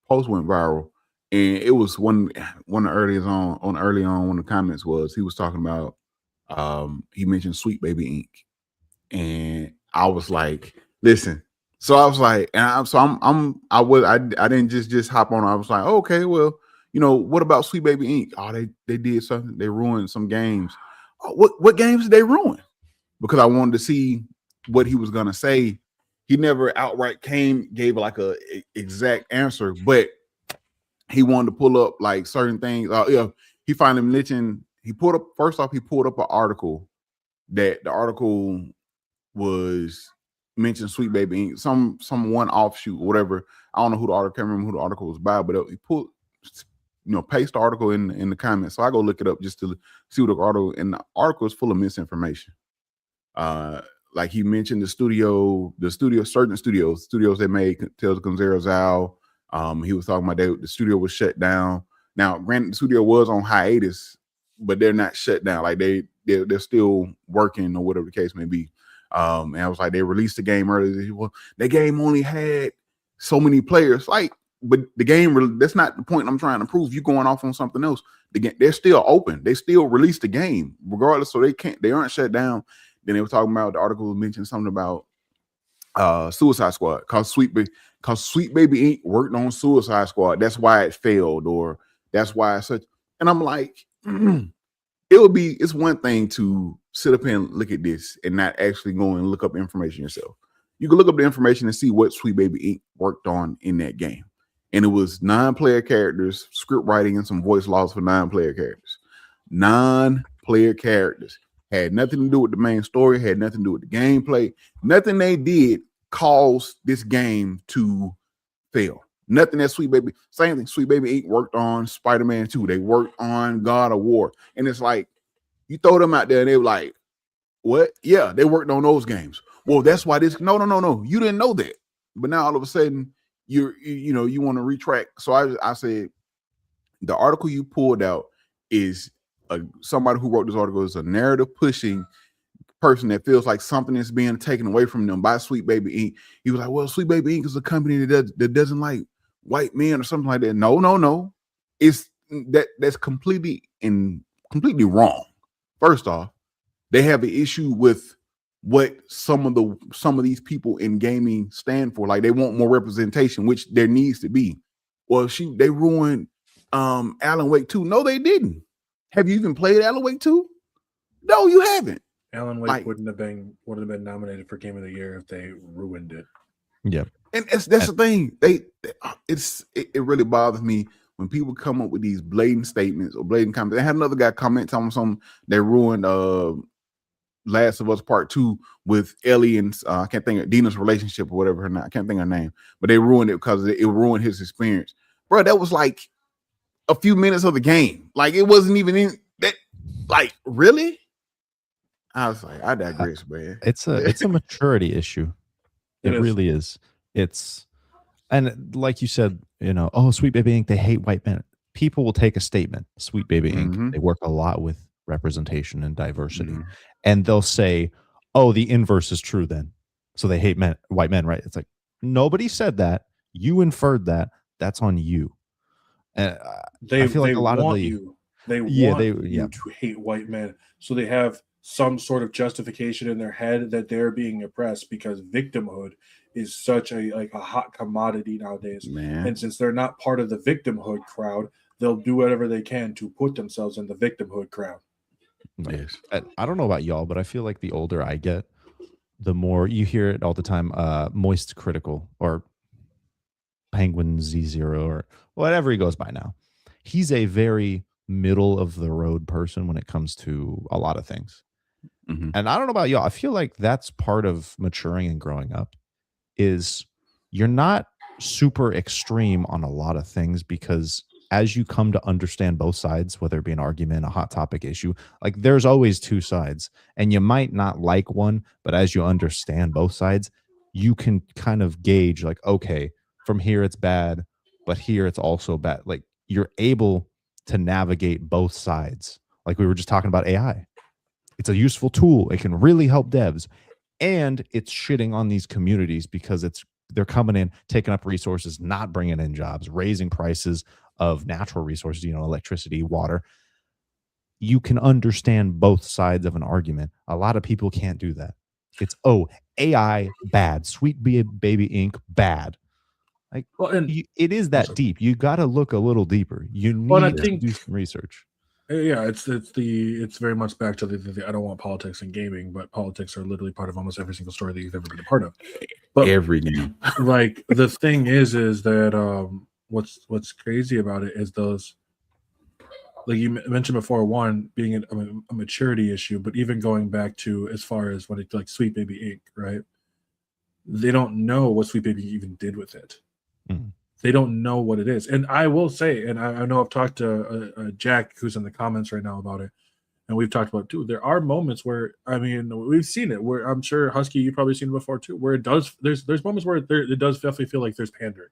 post went viral. And it was one early on one of the comments was, he was talking about, he mentioned Sweet Baby Inc. And I was like, listen. So I was like, I didn't just hop on. I was like, okay, well, what about Sweet Baby Inc? Oh, they did something. They ruined some games. Oh, what games did they ruin? Because I wanted to see what he was gonna say. He never outright gave like a exact answer, but he wanted to pull up like certain things. He finally mentioned. He pulled up an article that the article was mentioned Sweet Baby Inc. Some one offshoot or whatever. I don't know can't remember who the article was by, but he put paste the article in the comments. So I go look it up just to see what the article, and the article is full of misinformation. Like he mentioned certain studios that made Tales of Zero Zao. He was talking about the studio was shut down. Now, granted, the studio was on hiatus, but they're not shut down. Like they're still working or whatever the case may be. And I was like, they released the game earlier. Well, the game only had so many players. Like, but the game, that's not the point I'm trying to prove. You going off on something else. They're still open. They still release the game regardless. So they aren't shut down. Then they were talking about, the article mentioned something about Suicide Squad, cause Sweet Baby Inc. worked on Suicide Squad. That's why it failed, or that's why it's such. And I'm like, it's one thing to sit up and look at this and not actually go and look up information yourself. You can look up the information and see what Sweet Baby Inc. worked on in that game. And it was 9-player characters, script writing, and some voice logs for 9-player characters. 9-player characters. Had nothing to do with the main story, had nothing to do with the gameplay. Nothing they did caused this game to fail. Nothing that Sweet Baby, same thing. Sweet Baby Inc. worked on Spider-Man 2. They worked on God of War. And it's like, you throw them out there and they were like, what? Yeah, they worked on those games. Well, that's why this. No. You didn't know that. But now all of a sudden, you want to retract. So I said, the article you pulled out is somebody who wrote this article is a narrative pushing person that feels like something is being taken away from them by Sweet Baby Inc. He was like, well, Sweet Baby Inc. is a company that doesn't like white men or something like that. No. It's that's completely wrong. First off, they have an issue with what some of these people in gaming stand for. Like, they want more representation, which there needs to be. Well, they ruined Alan Wake 2. No, they didn't. Have you even played Alan Wake 2? No, you haven't. Alan Wake would have been nominated for Game of the Year if they ruined it. Yeah, and that's the thing. It really bothers me when people come up with these blatant statements or blatant comments. I had another guy comment on something that ruined Last of Us Part 2 with Ellie and I can't think of Dina's relationship or whatever her name. I can't think of her name, but they ruined it because it ruined his experience. Bro, that was like a few minutes of the game. Like, it wasn't even in that. Like, really? I was like, I digress, man. It's a maturity issue. It really is. And like you said, Sweet Baby Inc. they hate white men. People will take a statement. Sweet Baby Inc. they work a lot with representation and diversity, and they'll say, "Oh, the inverse is true then." So they hate white men, right? It's like, nobody said that. You inferred that. That's on you. And I feel like a lot of you to hate white men, so they have some sort of justification in their head that they're being oppressed because victimhood is such a hot commodity nowadays. Man. And since they're not part of the victimhood crowd, they'll do whatever they can to put themselves in the victimhood crowd. Yes. I don't know about y'all, but I feel like the older I get, the more you hear it all the time. Moist Critical or Penguin Z0 or whatever he goes by now. He's a very middle of the road person when it comes to a lot of things. And I don't know about y'all. I feel like that's part of maturing and growing up is you're not super extreme on a lot of things, because as you come to understand both sides, whether it be an argument, a hot topic issue, like, there's always two sides, and you might not like one, but as you understand both sides, you can kind of gauge like, okay, from here it's bad, but here it's also bad. Like, you're able to navigate both sides. Like we were just talking about AI. It's a useful tool. It can really help devs, and it's shitting on these communities because they're coming in, taking up resources, not bringing in jobs, raising prices of natural resources, electricity, water. You can understand both sides of an argument. A lot of people can't do that. It's, AI bad, Sweet Baby Inc. bad. Like, it is that deep. You got to look a little deeper. You need to do some research. Yeah, it's very much back to the I don't want politics in gaming, but politics are literally part of almost every single story that you've ever been a part of. But every game, like, the thing is that what's crazy about it is those, like you mentioned before, one being a maturity issue, but even going back to as far as when it's like Sweet Baby Inc., right? They don't know what Sweet Baby even did with it. They don't know what it is. And I will say, and I know I've talked to Jack, who's in the comments right now, about it, and we've talked about it too. There are moments where, I mean, we've seen it, where I'm sure, Husky, you've probably seen it before too, where it does, there's moments where it does definitely feel like there's pandering.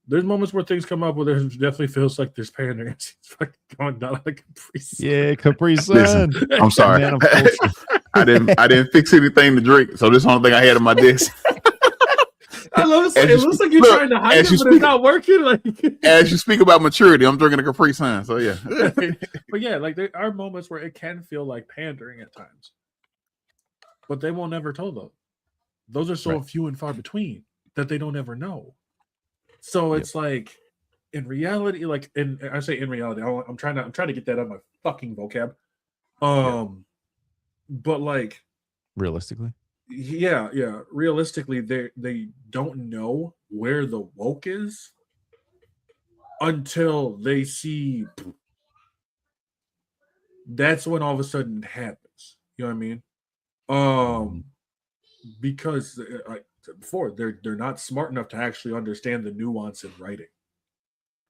There's moments where things come up where there definitely feels like there's pandering. It's fucking going down like a Capri Sun. Yeah, Capri Sun. Listen, I'm sorry. I didn't fix anything to drink, so this is the only thing I had on my desk. I love it. It looks like you're trying to hide it, but it's not working. Like, as you speak about maturity, I'm drinking a Capri Sun. So yeah. But yeah, like, there are moments where it can feel like pandering at times, but they won't ever tell them. Those are so few and far between that they don't ever know. So it's like, in reality, like, I say in reality, I'm trying to get that out of my fucking vocab. but like realistically. yeah, realistically, they don't know where the woke is until they see. That's when all of a sudden it happens. You know what I mean? Um, because like before, they're not smart enough to actually understand the nuance in writing.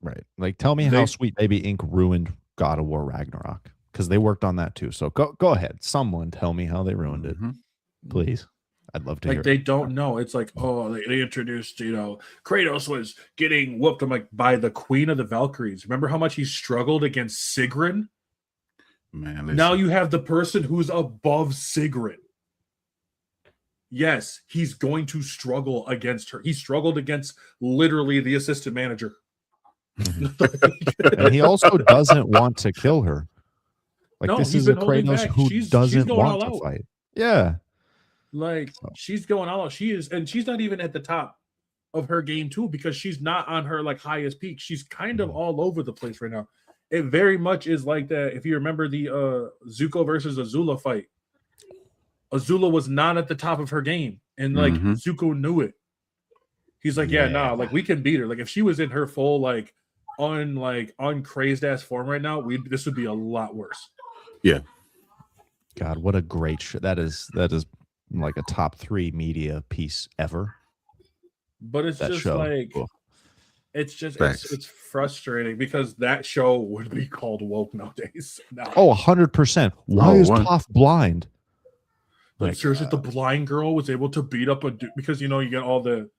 Right. Like, tell me how They Sweet Baby Inc. ruined God of War Ragnarok, because they worked on that too. So go ahead. Someone tell me how they ruined it, please. I'd love to hear like they it. don't know. It's like, oh, they introduced, Kratos was getting whooped. I'm like, by the Queen of the Valkyries. Remember how much he struggled against Sigrun? Man, Now listen. you have the person who's above Sigrun. Yes, he's going to struggle against her. He struggled against literally the assistant manager. And he also doesn't want to kill her. Like, No, this he's is a been holding Kratos back. who She's doesn't going want all to out. fight. Yeah. Like, So. she's going all out. She is, and she's not even at the top of her game too, because she's not on her like highest peak. She's kind of all over the place right now. It very much is like that. If you remember the Zuko versus Azula fight, Azula was not at the top of her game, and like Zuko knew it. He's like, yeah, nah, like we can beat her. Like if she was in her full on crazed ass form right now, this would be a lot worse. Yeah. God, what a great show. That is like a top 3 media piece ever. But it's that just show. like Cool. it's just it's frustrating because that show would be called woke nowadays. Now. Oh, 100%. Why is Toph blind? Like seriously, the blind girl was able to beat up a dude because you get all the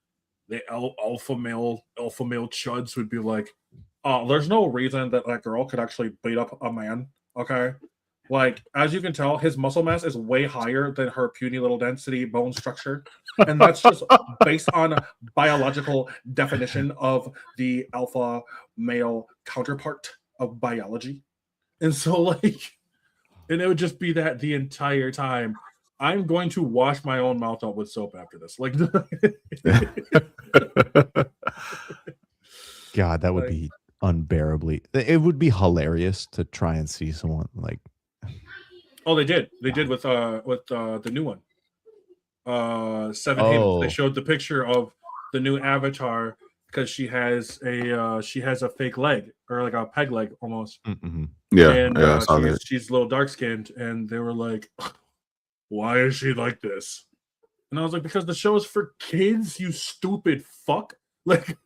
alpha male chuds would be like, oh, there's no reason that that girl could actually beat up a man. Okay. Like, as you can tell, his muscle mass is way higher than her puny little density bone structure. And that's just based on biological definition of the alpha male counterpart of biology. And so, like, and it would just be that the entire time. I'm going to wash my own mouth out with soap after this. Like, God, that would be unbearably. It would be hilarious to try and see someone like. Oh, they did with the new one. Seven Havens. They showed the picture of the new avatar because she has a fake leg or like a peg leg almost. Yeah, and I saw that. she's a little dark skinned, and they were like, "Why is she like this?" And I was like, "Because the show is for kids, you stupid fuck." Like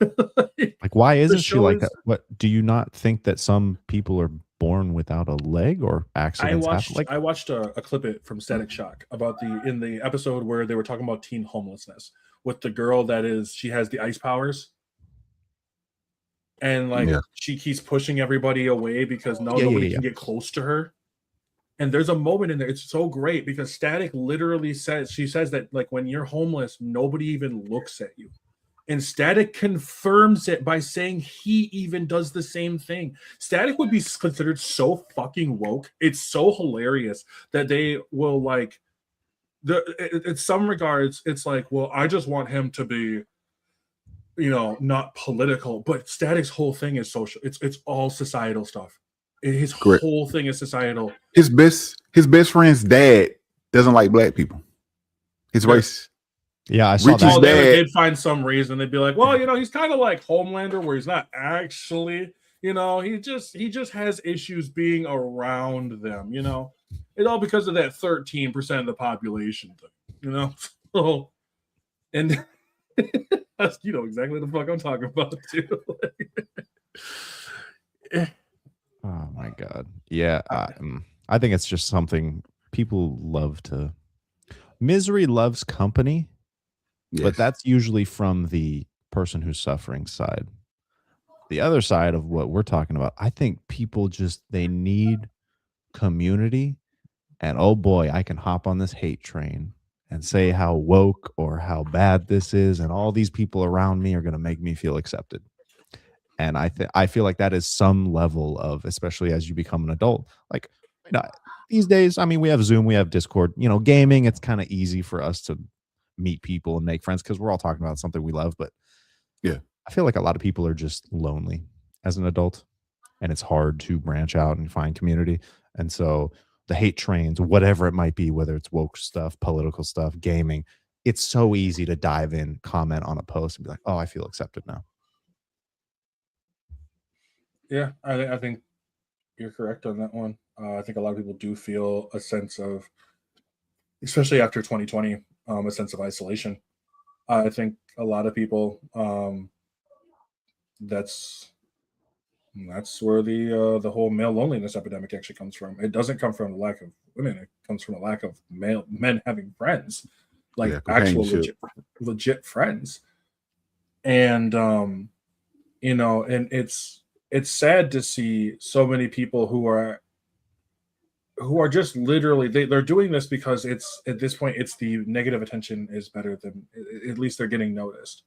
why isn't she like that? What do you not think that some people are born without a leg or accidents happen? I watched a clip from Static Shock about in the episode where they were talking about teen homelessness with the girl she has the ice powers. And she keeps pushing everybody away because nobody can get close to her. And there's a moment in there. It's so great because Static literally says that like when you're homeless, nobody even looks at you. And Static confirms it by saying he even does the same thing. Static would be considered so fucking woke. It's so hilarious that they will like in some regards, it's like, well, I just want him to be not political, but Static's whole thing is social. It's all societal stuff. His whole thing is societal. His best friend's dad doesn't like black people. His race. Yeah, I saw that. They did find some reason. They'd be like, well, he's kind of like Homelander, where he's not actually, he just has issues being around them. It's all because of that 13% of the population thing. So, and. You know exactly the fuck I'm talking about too. Oh my god, yeah. I think it's just something people love to. Misery loves company, but that's usually from the person who's suffering side. The other side of what we're talking about, I think people they need community, and oh boy, I can hop on this hate train and say how woke or how bad this is, and all these people around me are going to make me feel accepted. And I feel like that is some level of, especially as you become an adult, like these days, I mean, we have Zoom, we have Discord, gaming. It's kind of easy for us to meet people and make friends because we're all talking about something we love. But yeah, I feel like a lot of people are just lonely as an adult, and it's hard to branch out and find community. And so the hate trains, whatever it might be, whether it's woke stuff, political stuff, gaming. It's so easy to dive in, comment on a post, and be like, "Oh, I feel accepted now." Yeah, I think you're correct on that one. I think a lot of people do feel a sense of, especially after 2020, a sense of isolation. I think a lot of people, that's where the whole male loneliness epidemic actually comes from. It doesn't come from a lack of women. It comes from a lack of men having friends, like actual legit friends. And and it's sad to see so many people who are just literally they're doing this because it's at this point it's the negative attention is better than, at least they're getting noticed.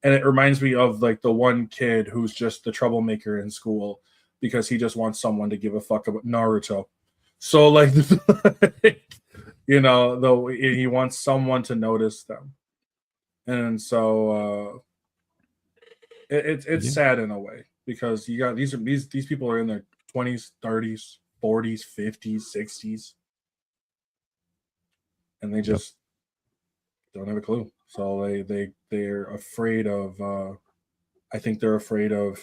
And it reminds me of like the one kid who's just the troublemaker in school because he just wants someone to give a fuck about Naruto. So like though he wants someone to notice them. And so it's sad in a way, because you got these people are in their 20s, 30s, 40s, 50s, 60s, and they just don't have a clue. So they're afraid of I think they're afraid of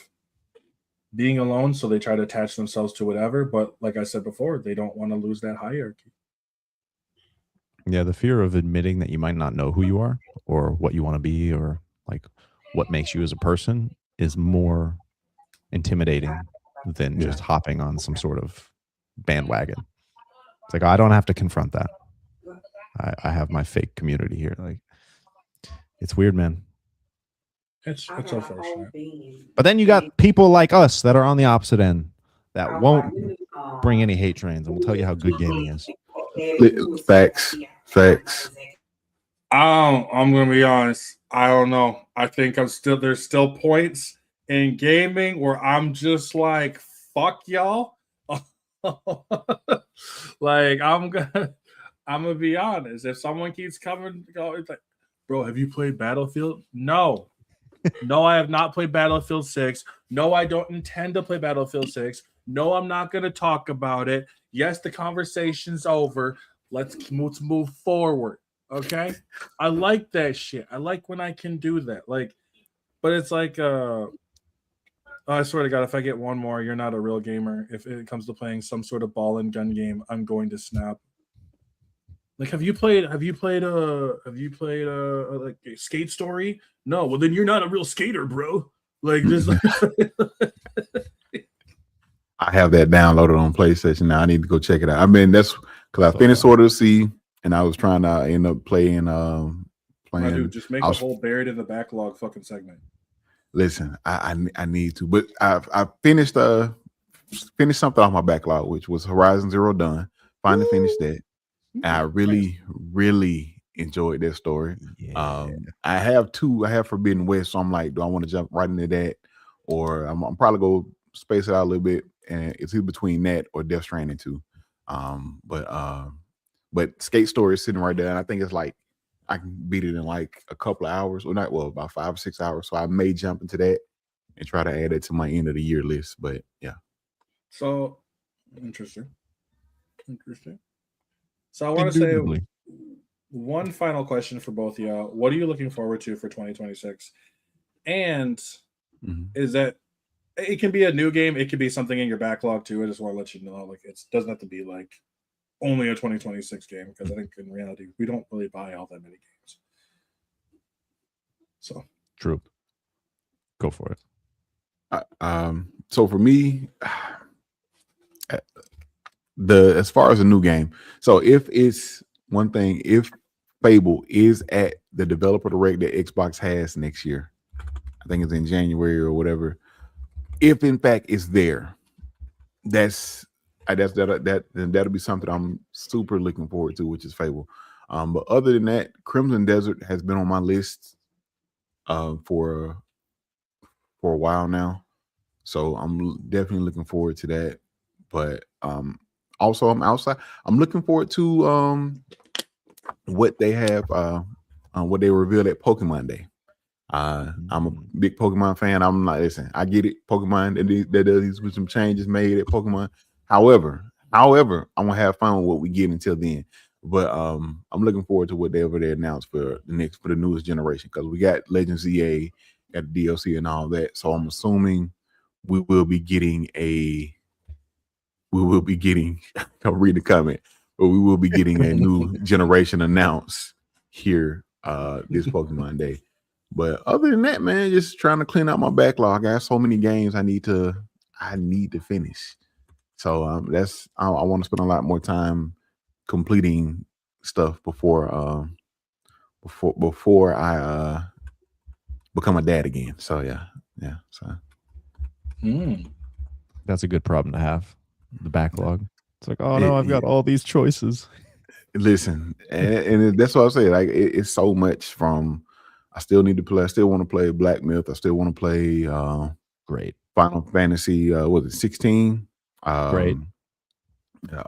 being alone, so they try to attach themselves to whatever, but like I said before, they don't want to lose that hierarchy. Yeah, the fear of admitting that you might not know who you are or what you want to be or like what makes you as a person is more intimidating than just hopping on some sort of bandwagon. It's like, I don't have to confront that. I have my fake community here. Like, it's weird, man. It's unfortunate. But then you got people like us that are on the opposite end that won't bring any hate trains, and we'll tell you how good gaming is. Facts. I'm gonna be honest. I don't know. I think there's still points in gaming where I'm just like, fuck y'all. Like I'm gonna be honest. If someone keeps coming, it's like, bro, have you played Battlefield? No, I have not played Battlefield 6. No, I don't intend to play Battlefield 6. No, I'm not gonna talk about it. Yes, the conversation's over. Let's move forward. Okay, I like that shit. I like when I can do that. Like, but it's like, I swear to God, if I get one more, you're not a real gamer. If it comes to playing some sort of ball and gun game, I'm going to snap. Like, have you played like a Skate Story? No, well then you're not a real skater, bro. Like just. I have that downloaded on PlayStation now. I need to go check it out. I mean, that's because I finished Sword of the Sea, and I was trying to end up playing. My dude, just make a whole buried in the backlog fucking segment. Listen, I need to, but I finished something off my backlog, which was Horizon Zero Dawn. Finally finished that. And I really enjoyed that story. Yeah. I have Forbidden West, so I'm like, do I want to jump right into that, or I'm probably go space it out a little bit, and it's either between that or Death Stranding 2. But Skate Story is sitting right there, and I think it's like I can beat it in like a couple of hours, or not, well, about 5 or 6 hours. So I may jump into that and try to add it to my end of the year list. But yeah. So interesting. So I want to say one final question for both of y'all. What are you looking forward to for 2026? And is that it can be a new game, it could be something in your backlog too. I just want to let you know, like, it doesn't have to be like only a 2026 game, because I think in reality we don't really buy all that many games. So true. Go for it. So for me, as far as a new game, so if it's one thing, if Fable is at the developer direct that Xbox has next year, I think it's in January or whatever. If in fact it's there, that'll be something I'm super looking forward to, which is Fable. But other than that, Crimson Desert has been on my list for a while now, so I'm definitely looking forward to that. But also I'm looking forward to what they have what they revealed at Pokemon Day. I'm a big Pokemon fan. I'm like, listen, I get it, Pokemon, that does with some changes made at Pokemon. However, However, I'm gonna have fun with what we get until then. But I'm looking forward to whatever they announce for the newest generation, because we got Legends EA, got the DLC and all that. So I'm assuming we will be getting I'll read the comment, but we will be getting a new generation announced here this Pokemon Day. But other than that, man, just trying to clean out my backlog. I got so many games I need to finish. So I want to spend a lot more time completing stuff before I become a dad again. So yeah. So that's a good problem to have. The backlog. It's like, oh no, I've got all these choices. Listen, and that's what I say. Like it's so much from. I still need to play. I still want to play Black Myth. I still want to play great Final Fantasy. Was it 16? Great.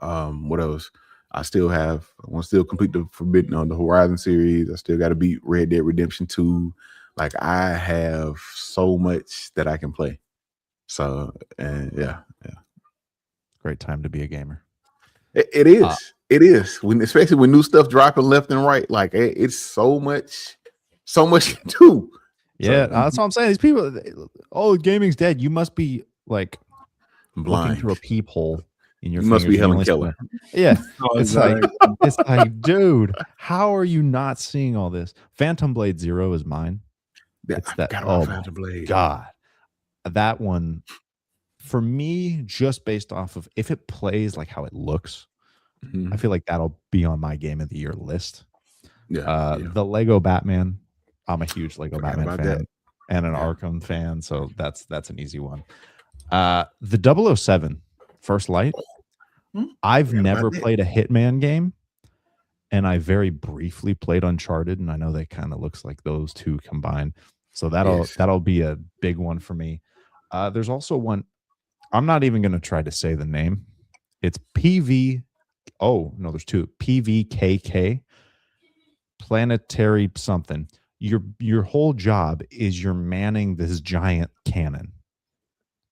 What else? I want to still complete the the Horizon series. I still got to beat Red Dead Redemption 2. Like I have so much that I can play. So and yeah. Great time to be a gamer. It is. It is. Especially when new stuff dropping left and right. Like it's so much to do. Yeah, that's what I'm saying. These people, gaming's dead. You must be like blind looking through a peephole in your. You must be Helen Keller. Yeah, it's like, dude, how are you not seeing all this? Phantom Blade 0 is mine. It's that. Oh Phantom Blade. God, that one. For me, just based off of if it plays like how it looks, I feel like that'll be on my game of the year list. Yeah. The Lego Batman. I'm a huge Lego Batman fan and an Arkham fan, so that's an easy one. The 007 First Light. I've never played a Hitman game, and I very briefly played Uncharted, and I know they kind of looks like those two combined. So that'll be a big one for me. There's also one. I'm not even going to try to say the name. It's PV. Oh, no, there's two. PVKK. Planetary something. Your whole job is you're manning this giant cannon.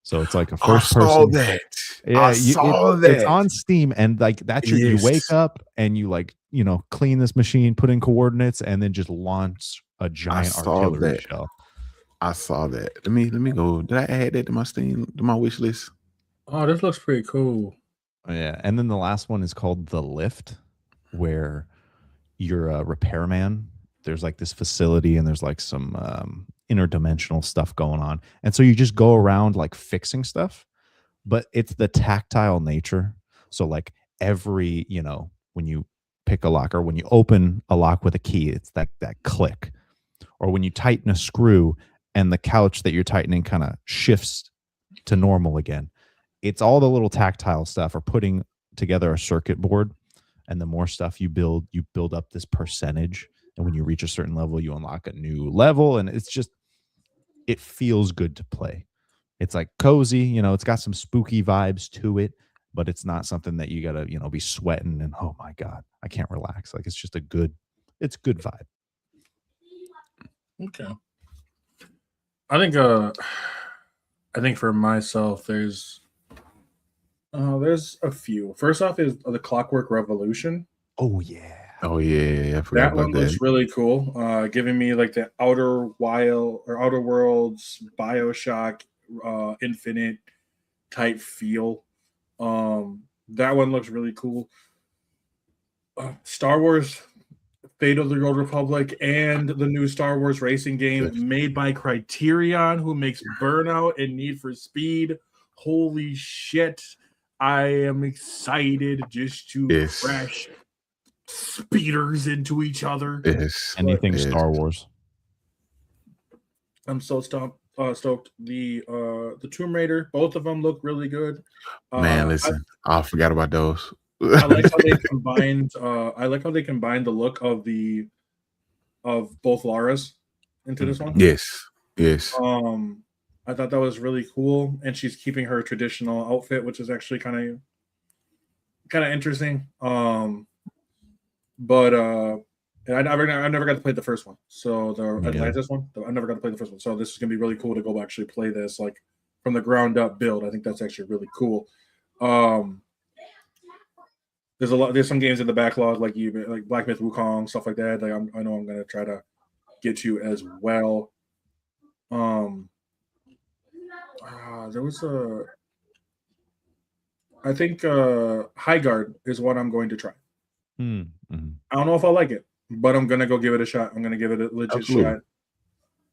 So it's like a first person. I saw that. Yeah, I saw that. It's on Steam, and like that's you wake up and you clean this machine, put in coordinates, and then just launch a giant artillery shell. I saw that. Let me go. Did I add that to my wish list? Oh, this looks pretty cool. Yeah, and then the last one is called The Lift, where you're a repairman. There's like this facility, and there's like some interdimensional stuff going on, and so you just go around like fixing stuff, but it's the tactile nature. So like every when you pick a lock or when you open a lock with a key, it's that click, or when you tighten a screw and the couch that you're tightening kind of shifts to normal again. It's all the little tactile stuff, or putting together a circuit board. And the more stuff you build up this percentage. And when you reach a certain level, you unlock a new level. And it feels good to play. It's like cozy, it's got some spooky vibes to it, but it's not something that you gotta, be sweating and, oh my God, I can't relax. Like it's just good vibe. Okay. I think for myself, there's a few. First off is the Clockwork Revolution. Oh yeah. I forgot that one looks really cool. Giving me like the Outer Worlds, BioShock, Infinite type feel. That one looks really cool. Star Wars Fate of the Old Republic and the new Star Wars racing game made by Criterion, who makes Burnout and Need for Speed. Holy shit. I am excited just to crash speeders into each other. Anything Star Wars. I'm so stoked. The Tomb Raider, both of them look really good. Man, listen, I forgot about those. I like how they combined. I like how they combined the look of both Laura's into this one. Yes. I thought that was really cool, and she's keeping her traditional outfit, which is actually kind of interesting. But I never got to play the first one. So the Atlantis one, I never got to play the first one. So this is gonna be really cool to go actually play this like from the ground up build. I think that's actually really cool. There's some games in the backlog like Black Myth Wukong, stuff like that. Like I know I'm gonna try to get to as well. There was I think High Guard is what I'm going to try. Mm-hmm. I don't know if I like it, but I'm gonna go give it a shot. I'm gonna give it a legit shot.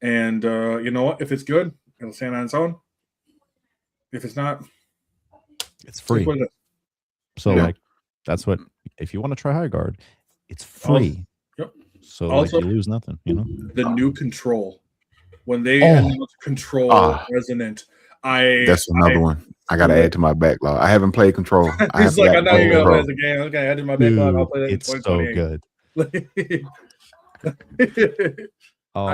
And you know what? If it's good, it'll stand on its own. If it's not, it's free. So like that's what if you want to try High Guard, it's free. Yep. So also, like you lose nothing, you know. The new Control. When they announced Control Resonant, that's another one. I gotta add to my backlog. I haven't played Control. He's like, I know you're gonna play the game. Okay, add to my backlog. I'll play that in 2028. So good.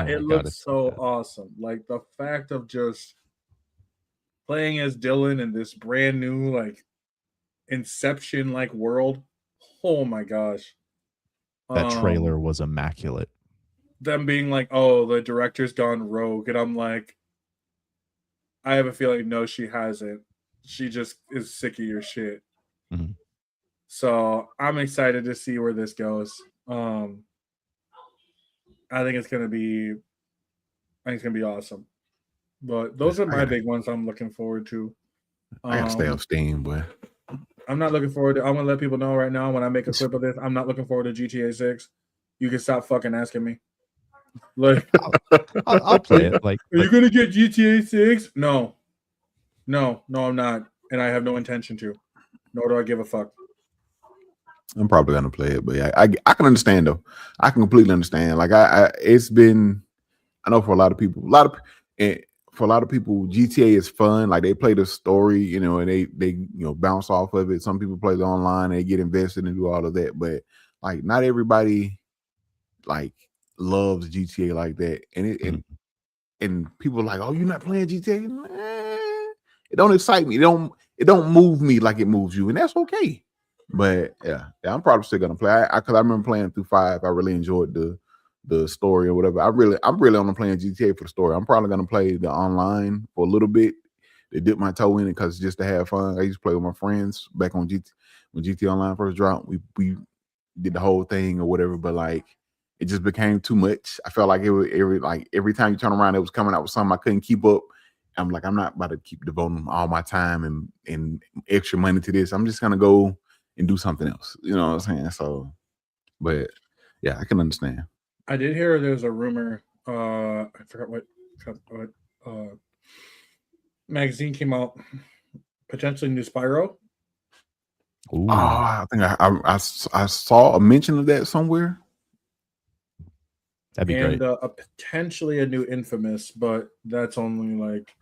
It looks so awesome. Like the fact of just playing as Dylan in this brand new like Inception like world. Oh my gosh. That trailer was immaculate. Them being like, oh, the director's gone rogue. And I'm like, I have a feeling, no, she hasn't. She just is sick of your shit. Mm-hmm. So I'm excited to see where this goes. I think it's gonna be awesome. But those are my big ones I'm looking forward to. I gotta stay off Steam, but I'm not looking forward to. I'm gonna let people know right now when I make a clip of this. I'm not looking forward to GTA 6. You can stop fucking asking me. Like, I'll play it. Like, are you gonna get GTA 6? No, I'm not, and I have no intention to. Nor do I give a fuck. I'm probably gonna play it, but yeah, I can understand though. I can completely understand. Like, it's been. I know for a lot of people, GTA is fun. Like they play the story, you know, and they bounce off of it. Some people play the online, they get invested and do all of that, but like not everybody like loves GTA like that. And and people are like, oh, you're not playing GTA? It don't excite me. It don't move me like it moves you, and that's okay. But yeah, I'm probably still gonna play. Because I remember playing through 5. I really enjoyed the story or whatever. I'm really only playing GTA for the story. I'm probably gonna play the online for a little bit to dip my toe in it because just to have fun. I used to play with my friends back on when GTA Online first dropped. We did the whole thing or whatever, but like it just became too much. I felt like it was every time you turn around, it was coming out with something I couldn't keep up. I'm like, I'm not about to keep devoting all my time and extra money to this. I'm just gonna go and do something else. You know what I'm saying? So, but yeah, I can understand. I did hear there's a rumor. I forgot what magazine came out. Potentially new Spyro. Ooh. I think I saw a mention of that somewhere. That'd be great. And potentially a new Infamous, but that's only like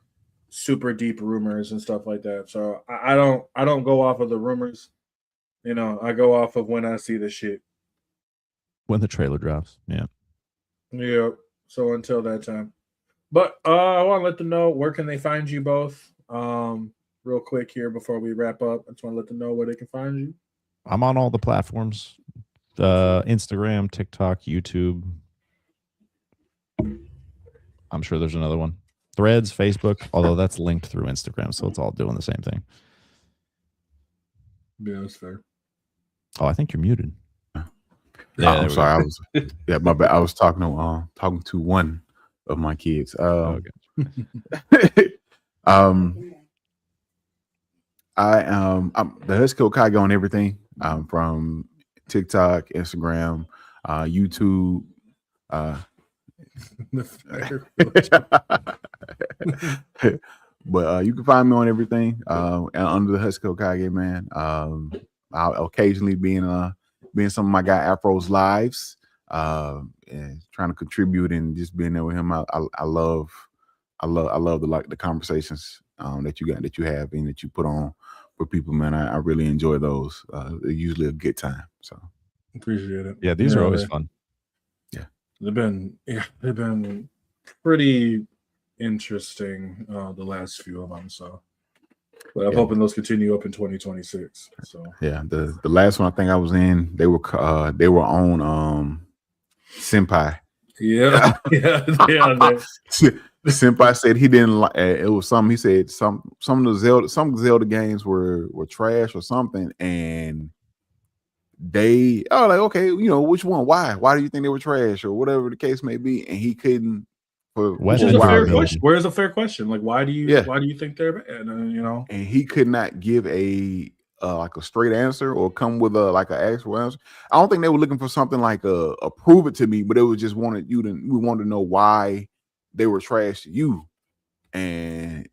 super deep rumors and stuff like that. So I don't go off of the rumors. You know, I go off of when I see the shit. When the trailer drops, yeah. Yeah. So until that time. But I want to let them know where can they find you both. Real quick here before we wrap up. I just want to let them know where they can find you. I'm on all the platforms. Instagram, TikTok, YouTube. I'm sure there's another one. Threads, Facebook, although that's linked through Instagram, so it's all doing the same thing. Yeah, that's fair. Oh, I think you're muted. Yeah, I'm sorry. My bad. I was talking to one of my kids. Okay. I'm the Husky Kage on everything. From TikTok, Instagram, YouTube. But you can find me on everything under the Husky Kage, man. I'll occasionally be in some of my guy Afro's lives, and trying to contribute and just being there with him. I love the conversations that you have and that you put on for people, man. I really enjoy those. They're usually a good time. So appreciate it. Yeah, these are always fun. Yeah, they've been pretty interesting the last few of them. So, but I'm hoping those continue up in 2026. So yeah, the last one I think I was in, they were on Senpai. Yeah. Senpai said he didn't like it. Was something he said some of the Zelda games were trash or something, and they like, okay, you know, which one? Why do you think they were trash or whatever the case may be? And he couldn't. Which is a fair question. Where is a fair question? Like, why do you think they're bad? You know, and he could not give a like a straight answer or come with a like an actual answer. I don't think they were looking for something like a prove it to me, but it was just we wanted to know why they were trash to you. And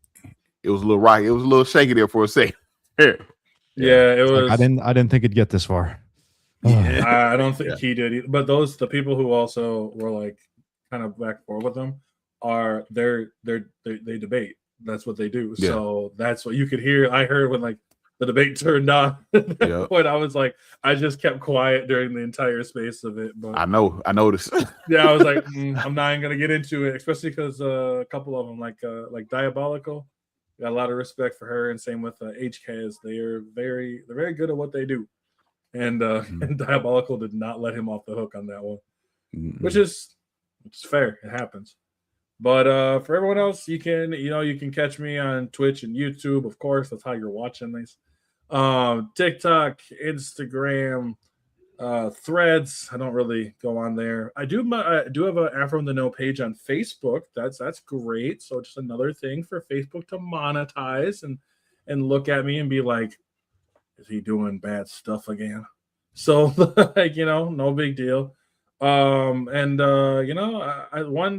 it was a little right. It was a little shaky there for a second. Yeah, it was. Like, I didn't think it'd get this far. I don't think he did either. But the people who also were like kind of back and forth with them are they debate. That's what they do. Yeah. So that's what you could hear. I heard when like the debate turned on. At that point, I was like, I just kept quiet during the entire space of it. But I noticed. Yeah, I was like, I'm not even gonna get into it, especially because a couple of them, like Diabolical, got a lot of respect for her, and same with HKs. They're very good at what they do, and Diabolical did not let him off the hook on that one, which is fair. It happens. But for everyone else, you can catch me on Twitch and YouTube. Of course, that's how you're watching these. TikTok, Instagram, Threads. I don't really go on there. I do have an Afro in the Know page on Facebook. That's great. So just another thing for Facebook to monetize and look at me and be like, is he doing bad stuff again? So like, no big deal. One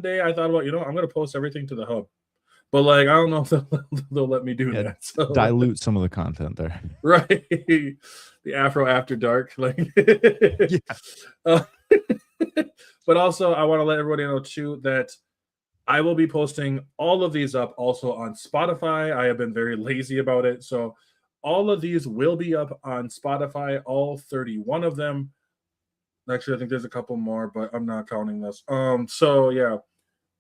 day I thought about, I'm gonna post everything to the hub, but like I don't know if they'll let me do that. So dilute some of the content there, right? The Afro After Dark, like but also I want to let everybody know too that I will be posting all of these up also on Spotify. I have been very lazy about it, so all of these will be up on Spotify, all 31 of them. Actually, I think there's a couple more, but I'm not counting this. So yeah,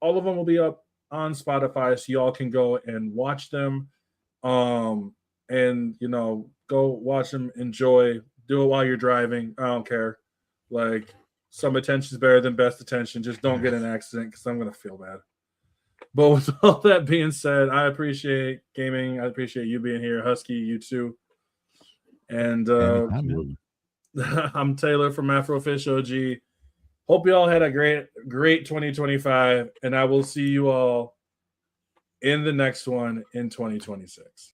all of them will be up on Spotify, so y'all can go and watch them. And go watch them, enjoy, do it while you're driving. I don't care. Like, some attention is better than best attention. Just don't get in an accident because I'm gonna feel bad. But with all that being said, I appreciate gaming. I appreciate you being here, Husky. You too. And I'm Taylor from Afrofish OG. Hope you all had a great 2025, and I will see you all in the next one in 2026.